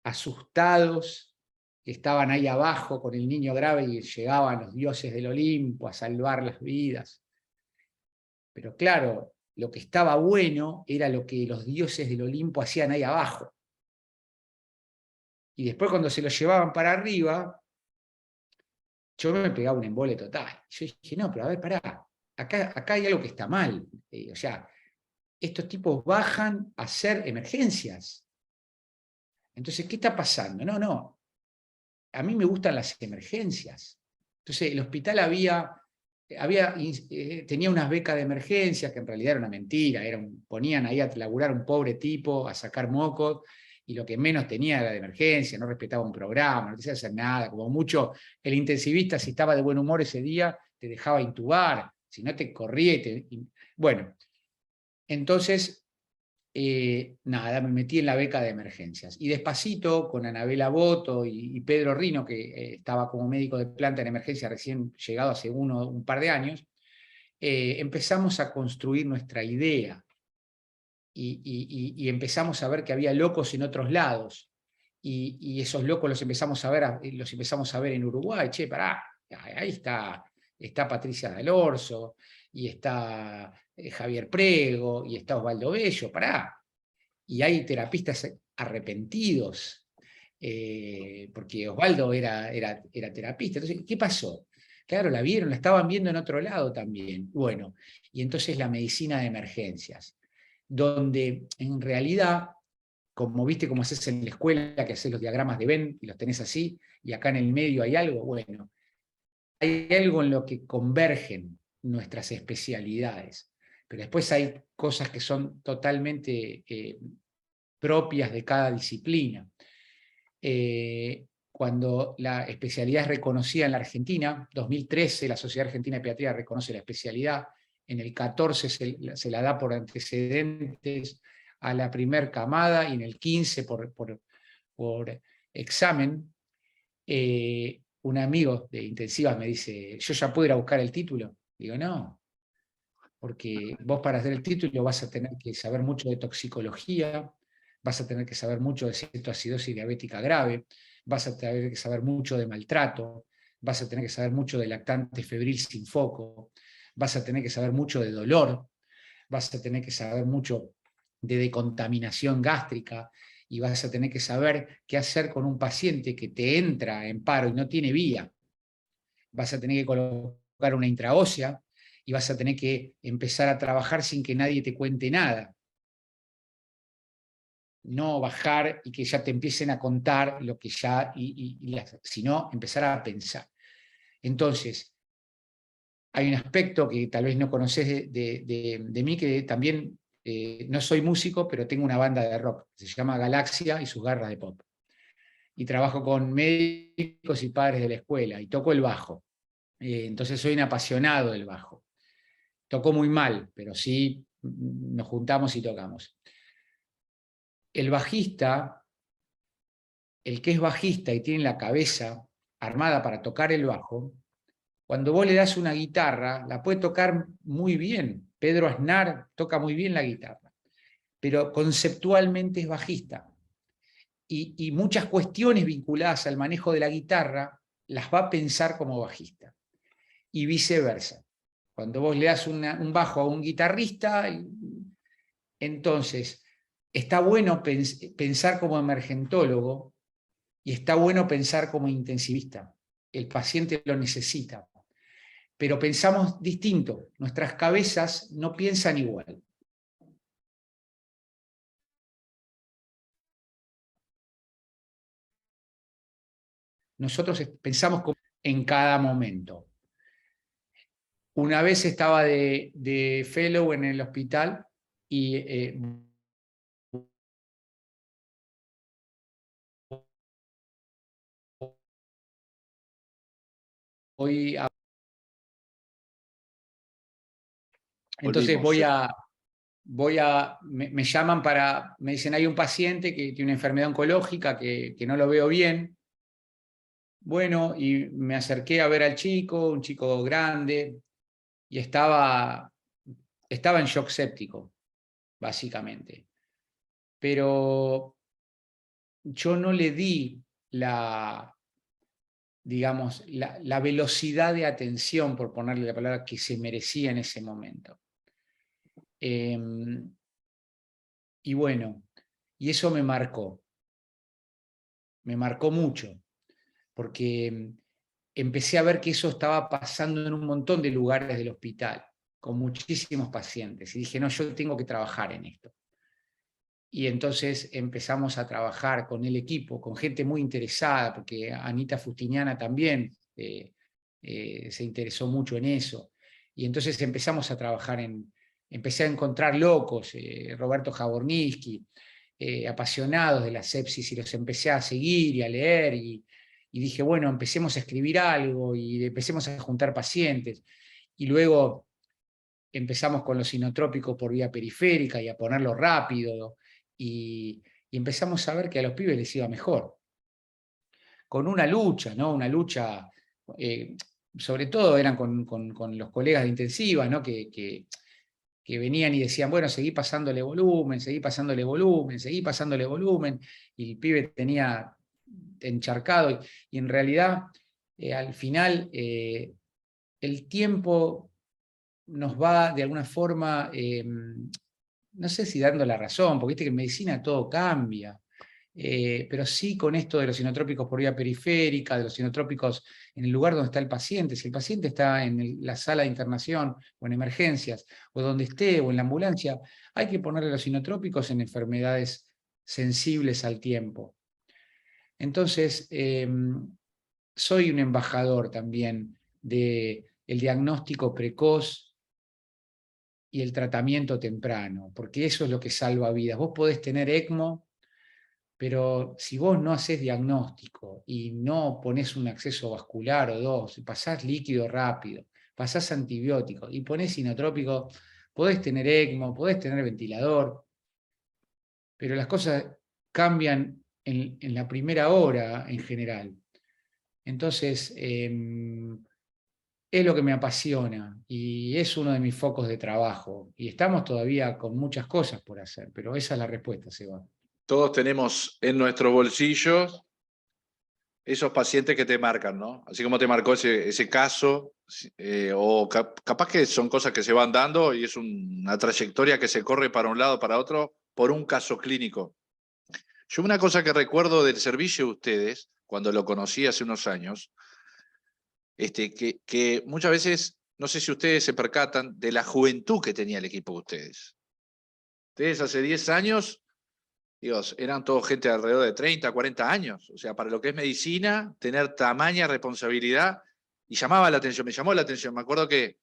asustados que estaban ahí abajo con el niño grave y llegaban los dioses del Olimpo a salvar las vidas. Pero claro, lo que estaba bueno era lo que los dioses del Olimpo hacían ahí abajo. Y después cuando se lo llevaban para arriba, yo me pegaba un embole total. Yo dije, no, pero a ver, pará, acá hay algo que está mal. O sea, estos tipos bajan a hacer emergencias. Entonces, ¿qué está pasando? No, a mí me gustan las emergencias. Entonces, el hospital tenía unas becas de emergencia, que en realidad era una mentira, ponían ahí a laburar un pobre tipo, a sacar mocos, y lo que menos tenía era de emergencia, no respetaba un programa, no quería hacer nada, como mucho el intensivista, si estaba de buen humor ese día, te dejaba intubar, si no te corría bueno, entonces nada, me metí en la beca de emergencias. Y despacito, con Anabela Boto y Pedro Rino, que estaba como médico de planta en emergencia recién llegado hace un par de años, empezamos a construir nuestra idea y empezamos a ver que había locos en otros lados. y esos locos los empezamos a ver en Uruguay. Che, pará, ahí está Patricia D'Alorso, y está Javier Prego, y está Osvaldo Bello, pará. Y hay terapistas arrepentidos, porque Osvaldo era terapista. Entonces, ¿qué pasó? Claro, la vieron, la estaban viendo en otro lado también. Bueno, y entonces la medicina de emergencias, donde en realidad, como viste cómo haces en la escuela, que haces los diagramas de Venn y los tenés así, y acá en el medio hay algo, bueno, hay algo en lo que convergen nuestras especialidades, pero después hay cosas que son totalmente propias de cada disciplina. Cuando la especialidad es reconocida en la Argentina, 2013 la Sociedad Argentina de Pediatría reconoce la especialidad, en el 14 se la da por antecedentes a la primer camada y en el 15 por examen. Un amigo de intensivas me dice, ¿yo ya puedo ir a buscar el título? Digo, no, porque vos para hacer el título vas a tener que saber mucho de toxicología, vas a tener que saber mucho de cetoacidosis diabética grave, vas a tener que saber mucho de maltrato, vas a tener que saber mucho de lactante febril sin foco, vas a tener que saber mucho de dolor, vas a tener que saber mucho de decontaminación gástrica, y vas a tener que saber qué hacer con un paciente que te entra en paro y no tiene vía. Vas a tener que colocar una intraósea y vas a tener que empezar a trabajar sin que nadie te cuente nada. No bajar y que ya te empiecen a contar lo que ya, sino empezar a pensar. Entonces, hay un aspecto que tal vez no conoces de mí, que también no soy músico, pero tengo una banda de rock, se llama Galaxia y sus garras de pop. Y trabajo con médicos y padres de la escuela, y toco el bajo. Entonces soy un apasionado del bajo. Toco muy mal, pero sí nos juntamos y tocamos. El bajista, el que es bajista y tiene la cabeza armada para tocar el bajo, cuando vos le das una guitarra, la puede tocar muy bien. Pedro Aznar toca muy bien la guitarra, pero conceptualmente es bajista. Y muchas cuestiones vinculadas al manejo de la guitarra las va a pensar como bajista. Y viceversa. Cuando vos le das un bajo a un guitarrista, entonces está bueno pensar como emergentólogo y está bueno pensar como intensivista. El paciente lo necesita. Pero pensamos distinto. Nuestras cabezas no piensan igual. Nosotros pensamos en cada momento. Una vez estaba de fellow en el hospital y voy a... Entonces me llaman me dicen, hay un paciente que tiene una enfermedad oncológica que no lo veo bien. Bueno, y me acerqué a ver al chico, un chico grande, y estaba en shock séptico, básicamente. Pero yo no le di digamos, la velocidad de atención, por ponerle la palabra, que se merecía en ese momento. Y bueno, y eso me marcó mucho, porque empecé a ver que eso estaba pasando en un montón de lugares del hospital, con muchísimos pacientes, y dije, no, yo tengo que trabajar en esto. Y entonces empezamos a trabajar con el equipo, con gente muy interesada, porque Anita Fustiniana también se interesó mucho en eso. Y entonces empezamos a trabajar empecé a encontrar locos, Roberto Jaborniski, apasionados de la sepsis, y los empecé a seguir y a leer, y dije, bueno, empecemos a escribir algo, y empecemos a juntar pacientes. Y luego empezamos con los sinotrópicos por vía periférica y a ponerlo rápido, y empezamos a ver que a los pibes les iba mejor. Con una lucha, ¿no? Una lucha, sobre todo eran con los colegas de intensiva, ¿no? Que que venían y decían, bueno, seguí pasándole volumen, seguí pasándole volumen, seguí pasándole volumen, y el pibe tenía encharcado, y en realidad, al final, el tiempo nos va de alguna forma, no sé si dando la razón, porque viste que en medicina todo cambia, pero sí con esto de los inotrópicos por vía periférica, de los inotrópicos en el lugar donde está el paciente. Si el paciente está en la sala de internación o en emergencias, o donde esté, o en la ambulancia, hay que ponerle los inotrópicos en enfermedades sensibles al tiempo. Entonces, soy un embajador también del diagnóstico precoz y el tratamiento temprano, porque eso es lo que salva vidas. Vos podés tener ECMO, pero si vos no haces diagnóstico y no ponés un acceso vascular o dos, pasás líquido rápido, pasás antibiótico y ponés inotrópico, podés tener ECMO, podés tener ventilador, pero las cosas cambian en la primera hora en general. Entonces, es lo que me apasiona y es uno de mis focos de trabajo. Y estamos todavía con muchas cosas por hacer, pero esa es la respuesta, Seba. Todos tenemos en nuestros bolsillos esos pacientes que te marcan, ¿no? Así como te marcó ese caso, o capaz que son cosas que se van dando y es una trayectoria que se corre para un lado, para otro, por un caso clínico. Yo una cosa que recuerdo del servicio de ustedes, cuando lo conocí hace unos años, que muchas veces, no sé si ustedes se percatan de la juventud que tenía el equipo de ustedes. Ustedes hace 10 años, digo, eran todos gente de alrededor de 30, 40 años. O sea, para lo que es medicina, tener tamaña responsabilidad, y llamaba la atención, me llamó la atención. Me acuerdo que,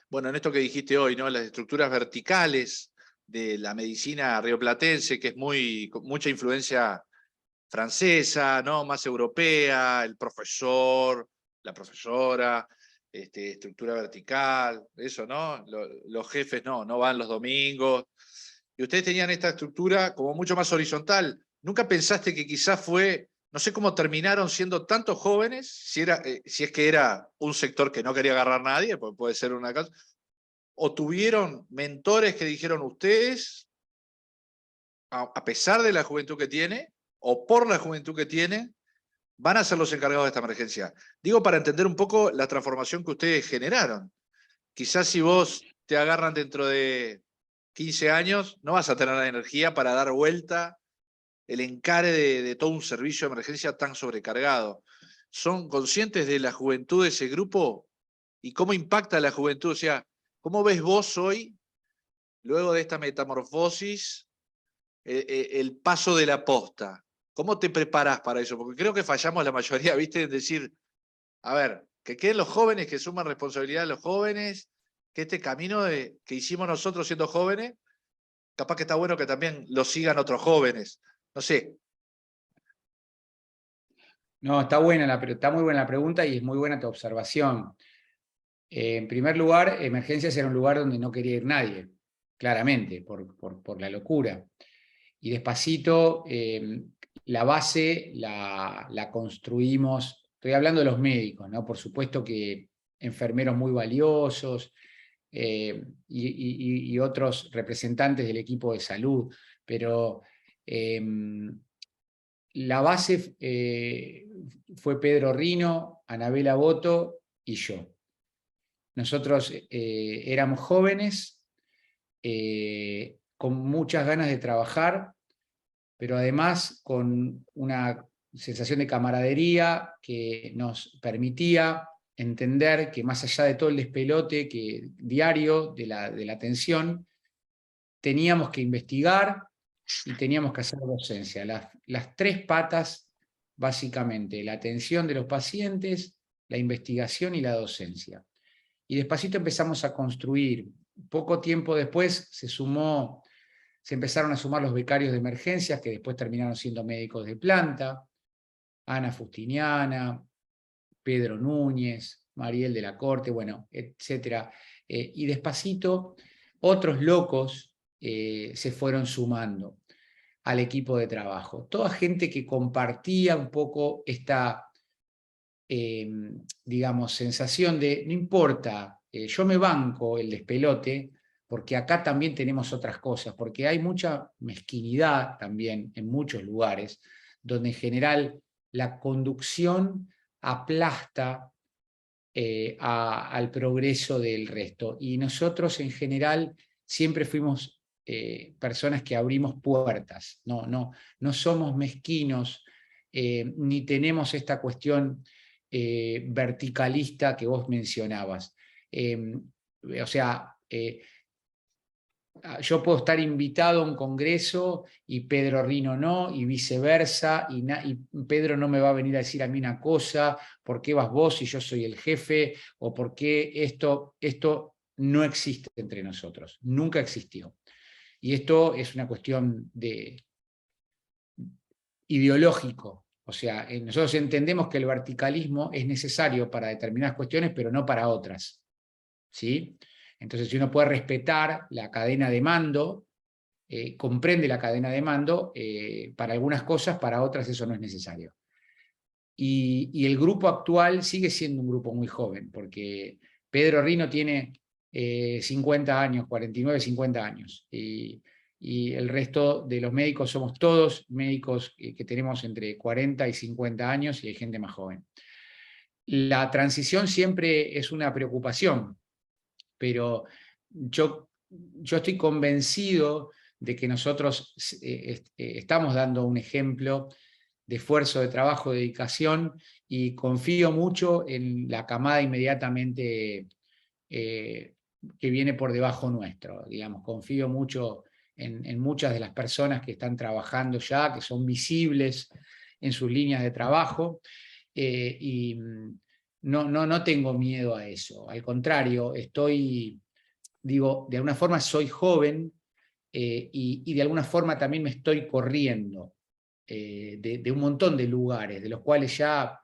bueno, en esto que dijiste hoy, ¿no? Las estructuras verticales de la medicina rioplatense, que es con mucha influencia francesa, ¿no? Más europea, el profesor, la profesora, estructura vertical, eso, ¿no? Los jefes no van los domingos. Y ustedes tenían esta estructura como mucho más horizontal. ¿Nunca pensaste que quizás fue, no sé cómo terminaron siendo tantos jóvenes, si es que era un sector que no quería agarrar a nadie, porque puede ser una cosa, o tuvieron mentores que dijeron ustedes, a pesar de la juventud que tiene, o por la juventud que tiene, van a ser los encargados de esta emergencia? Digo, para entender un poco la transformación que ustedes generaron. Quizás si vos te agarran dentro de 15 años, no vas a tener la energía para dar vuelta el encare de todo un servicio de emergencia tan sobrecargado. ¿Son conscientes de la juventud de ese grupo y cómo impacta la juventud? O sea, ¿cómo ves vos hoy, luego de esta metamorfosis, el paso de la posta? ¿Cómo te preparás para eso? Porque creo que fallamos la mayoría, ¿viste? En decir, a ver, que queden los jóvenes, que suman responsabilidad a los jóvenes, que este camino que hicimos nosotros siendo jóvenes, capaz que está bueno que también lo sigan otros jóvenes. No sé. No, está muy buena la pregunta y es muy buena tu observación. En primer lugar, emergencias era un lugar donde no quería ir nadie, claramente, por la locura. Y despacito, la base la construimos, estoy hablando de los médicos, ¿no? Por supuesto que enfermeros muy valiosos, y otros representantes del equipo de salud, pero la base fue Pedro Rino, Anabela Boto y yo. Nosotros éramos jóvenes, con muchas ganas de trabajar, pero además con una sensación de camaradería que nos permitía entender que más allá de todo el despelote diario de la atención, teníamos que investigar y teníamos que hacer docencia. Las tres patas, básicamente, la atención de los pacientes, la investigación y la docencia. Y despacito empezamos a construir. Poco tiempo después se empezaron a sumar los becarios de emergencias, que después terminaron siendo médicos de planta, Ana Fustiniana, Pedro Núñez, Mariel de la Corte, bueno, etc. Y despacito otros locos se fueron sumando al equipo de trabajo. Toda gente que compartía un poco esta, digamos, sensación de, no importa, yo me banco el despelote, porque acá también tenemos otras cosas, porque hay mucha mezquinidad también en muchos lugares, donde en general la conducción aplasta al progreso del resto. Y nosotros en general siempre fuimos personas que abrimos puertas, no somos mezquinos, ni tenemos esta cuestión verticalista que vos mencionabas. O sea, yo puedo estar invitado a un congreso y Pedro Rino no, y viceversa, y Pedro no me va a venir a decir a mí una cosa, ¿por qué vas vos si yo soy el jefe? O ¿por qué esto no existe entre nosotros? Nunca existió. Y esto es una cuestión ideológico. O sea, nosotros entendemos que el verticalismo es necesario para determinadas cuestiones, pero no para otras. ¿Sí? Entonces, si uno puede respetar la cadena de mando, comprende la cadena de mando, para algunas cosas, para otras eso no es necesario. Y el grupo actual sigue siendo un grupo muy joven, porque Pedro Rino tiene 50 años, 49, 50 años, y el resto de los médicos somos todos médicos que tenemos entre 40 y 50 años, y hay gente más joven. La transición siempre es una preocupación, pero yo estoy convencido de que nosotros estamos dando un ejemplo de esfuerzo, de trabajo, de dedicación, y confío mucho en la camada inmediatamente que viene por debajo nuestro. Digamos, confío mucho en muchas de las personas que están trabajando ya, que son visibles en sus líneas de trabajo, y no tengo miedo a eso. Al contrario, digo, de alguna forma soy joven, y de alguna forma también me estoy corriendo de un montón de lugares, de los cuales ya,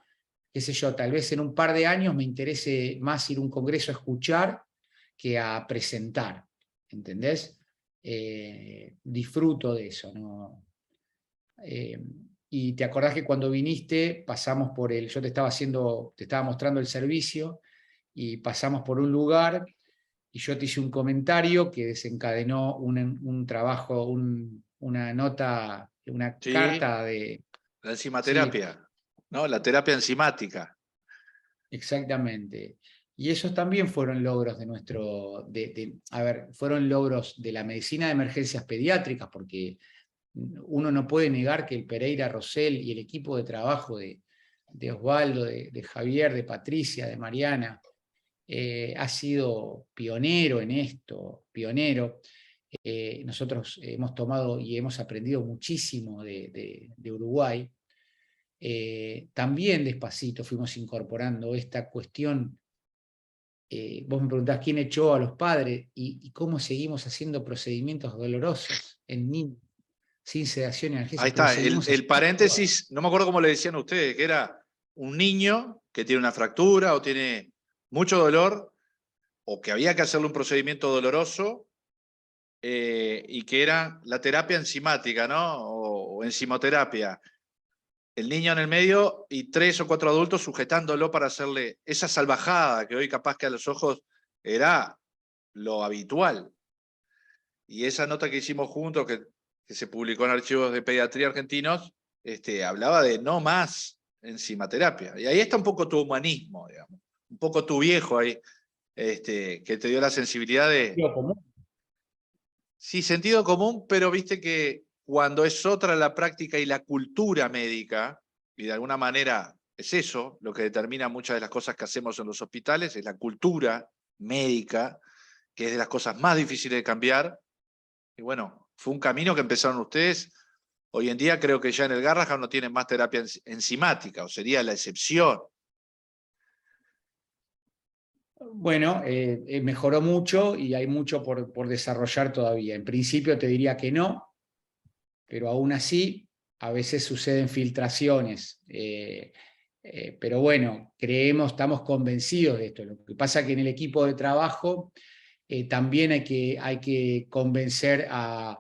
qué sé yo, tal vez en un par de años me interese más ir a un congreso a escuchar que a presentar, ¿entendés? Disfruto de eso, ¿no? Y te acordás que cuando viniste pasamos por yo te estaba mostrando el servicio, y pasamos por un lugar y yo te hice un comentario que desencadenó un trabajo, una nota, una Sí, carta de... la Sí, encimaterapia, ¿no? La terapia enzimática. exactamente. Y esos también fueron logros de a ver, fueron logros de la medicina de emergencias pediátricas, porque uno no puede negar que el Pereira Rosell y el equipo de trabajo de Osvaldo, de Javier, de Patricia, de Mariana, ha sido pionero en esto, pionero. Nosotros hemos tomado y hemos aprendido muchísimo de Uruguay. También despacito fuimos incorporando esta cuestión. Vos me preguntás quién echó a los padres y cómo seguimos haciendo procedimientos dolorosos en niños, sin sedación y Ahí analgesia, pero está, seguimos el haciendo. paréntesis, no me acuerdo cómo le decían ustedes, que era un niño que tiene una fractura o tiene mucho dolor, o que había que hacerle un procedimiento doloroso, y que era la terapia enzimática, ¿no? O enzimoterapia. El niño en el medio y 3 o 4 adultos sujetándolo para hacerle esa salvajada que hoy capaz que a los ojos era lo habitual. Y esa nota que hicimos juntos, que se publicó en Archivos de Pediatría Argentinos, hablaba de no más enzimaterapia. Y ahí está un poco tu humanismo, digamos, un poco tu viejo ahí, que te dio la sensibilidad de... Sí, sentido común, pero viste que cuando es otra la práctica y la cultura médica, y de alguna manera es eso lo que determina muchas de las cosas que hacemos en los hospitales, es la cultura médica, que es de las cosas más difíciles de cambiar. Y bueno, fue un camino que empezaron ustedes. Hoy en día creo que ya en el Garrahan no tienen más terapia enzimática, o sería la excepción. Bueno, mejoró mucho y hay mucho por desarrollar todavía. En principio te diría que no, pero aún así a veces suceden filtraciones. Pero bueno, estamos convencidos de esto. Lo que pasa es que en el equipo de trabajo también hay que convencer a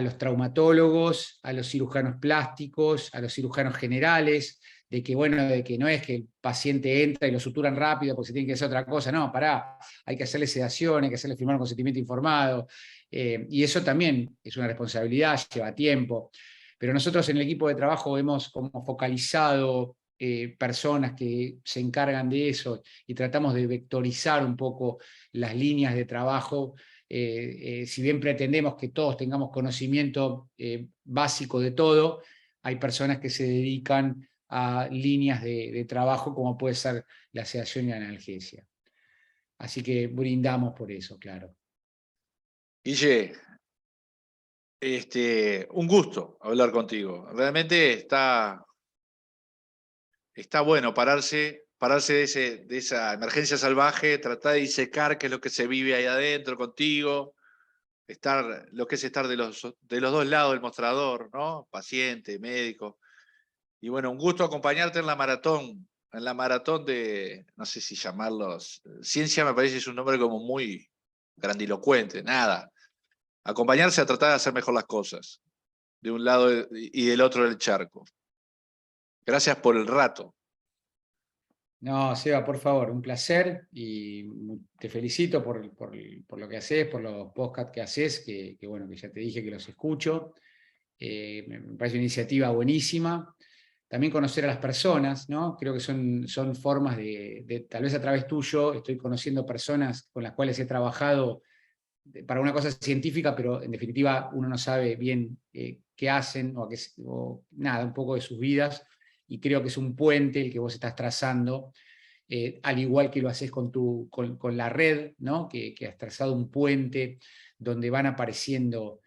los traumatólogos, a los cirujanos plásticos, a los cirujanos generales, que, bueno, de que no es que el paciente entra y lo suturan rápido porque se tiene que hacer otra cosa, no, pará, hay que hacerle sedación, hay que hacerle firmar un consentimiento informado, y eso también es una responsabilidad, lleva tiempo, pero nosotros en el equipo de trabajo hemos como focalizado personas que se encargan de eso y tratamos de vectorizar un poco las líneas de trabajo. Si bien pretendemos que todos tengamos conocimiento básico de todo, hay personas que se dedican a líneas de trabajo como puede ser la sedación y la analgesia. Así que brindamos por eso, claro. Guille, un gusto hablar contigo. Realmente está bueno pararse de esa emergencia salvaje, tratar de disecar qué es lo que se vive ahí adentro contigo, lo que es estar de los dos lados del mostrador, ¿no? Paciente, médico. Y bueno, un gusto acompañarte en la maratón de, no sé si llamarlos, ciencia me parece es un nombre como muy grandilocuente, nada. Acompañarse a tratar de hacer mejor las cosas, de un lado y del otro del charco. Gracias por el rato. No, Seba, por favor, un placer y te felicito por lo que haces, por los podcasts que haces, que bueno, que ya te dije que los escucho. Me parece una iniciativa buenísima. También conocer a las personas, ¿no? Creo que son formas tal vez a través tuyo, estoy conociendo personas con las cuales he trabajado para una cosa científica, pero en definitiva uno no sabe bien qué hacen o nada, un poco de sus vidas, y creo que es un puente el que vos estás trazando, al igual que lo haces con la red, ¿no? Que has trazado un puente donde van apareciendo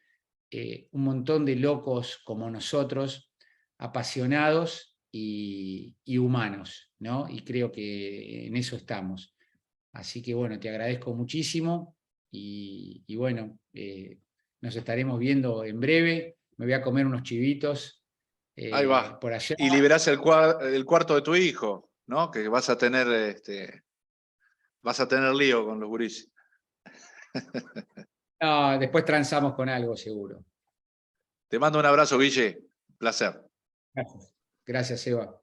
un montón de locos como nosotros, apasionados y humanos, ¿no? Y creo que en eso estamos. Así que bueno, te agradezco muchísimo y bueno, nos estaremos viendo en breve. Me voy a comer unos chivitos Ahí va. por allá. Y liberás el cuarto de tu hijo, ¿no? Que vas a tener lío con los gurises. No, después transamos con algo seguro. Te mando un abrazo, Guille. Placer. Gracias. Gracias, Eva.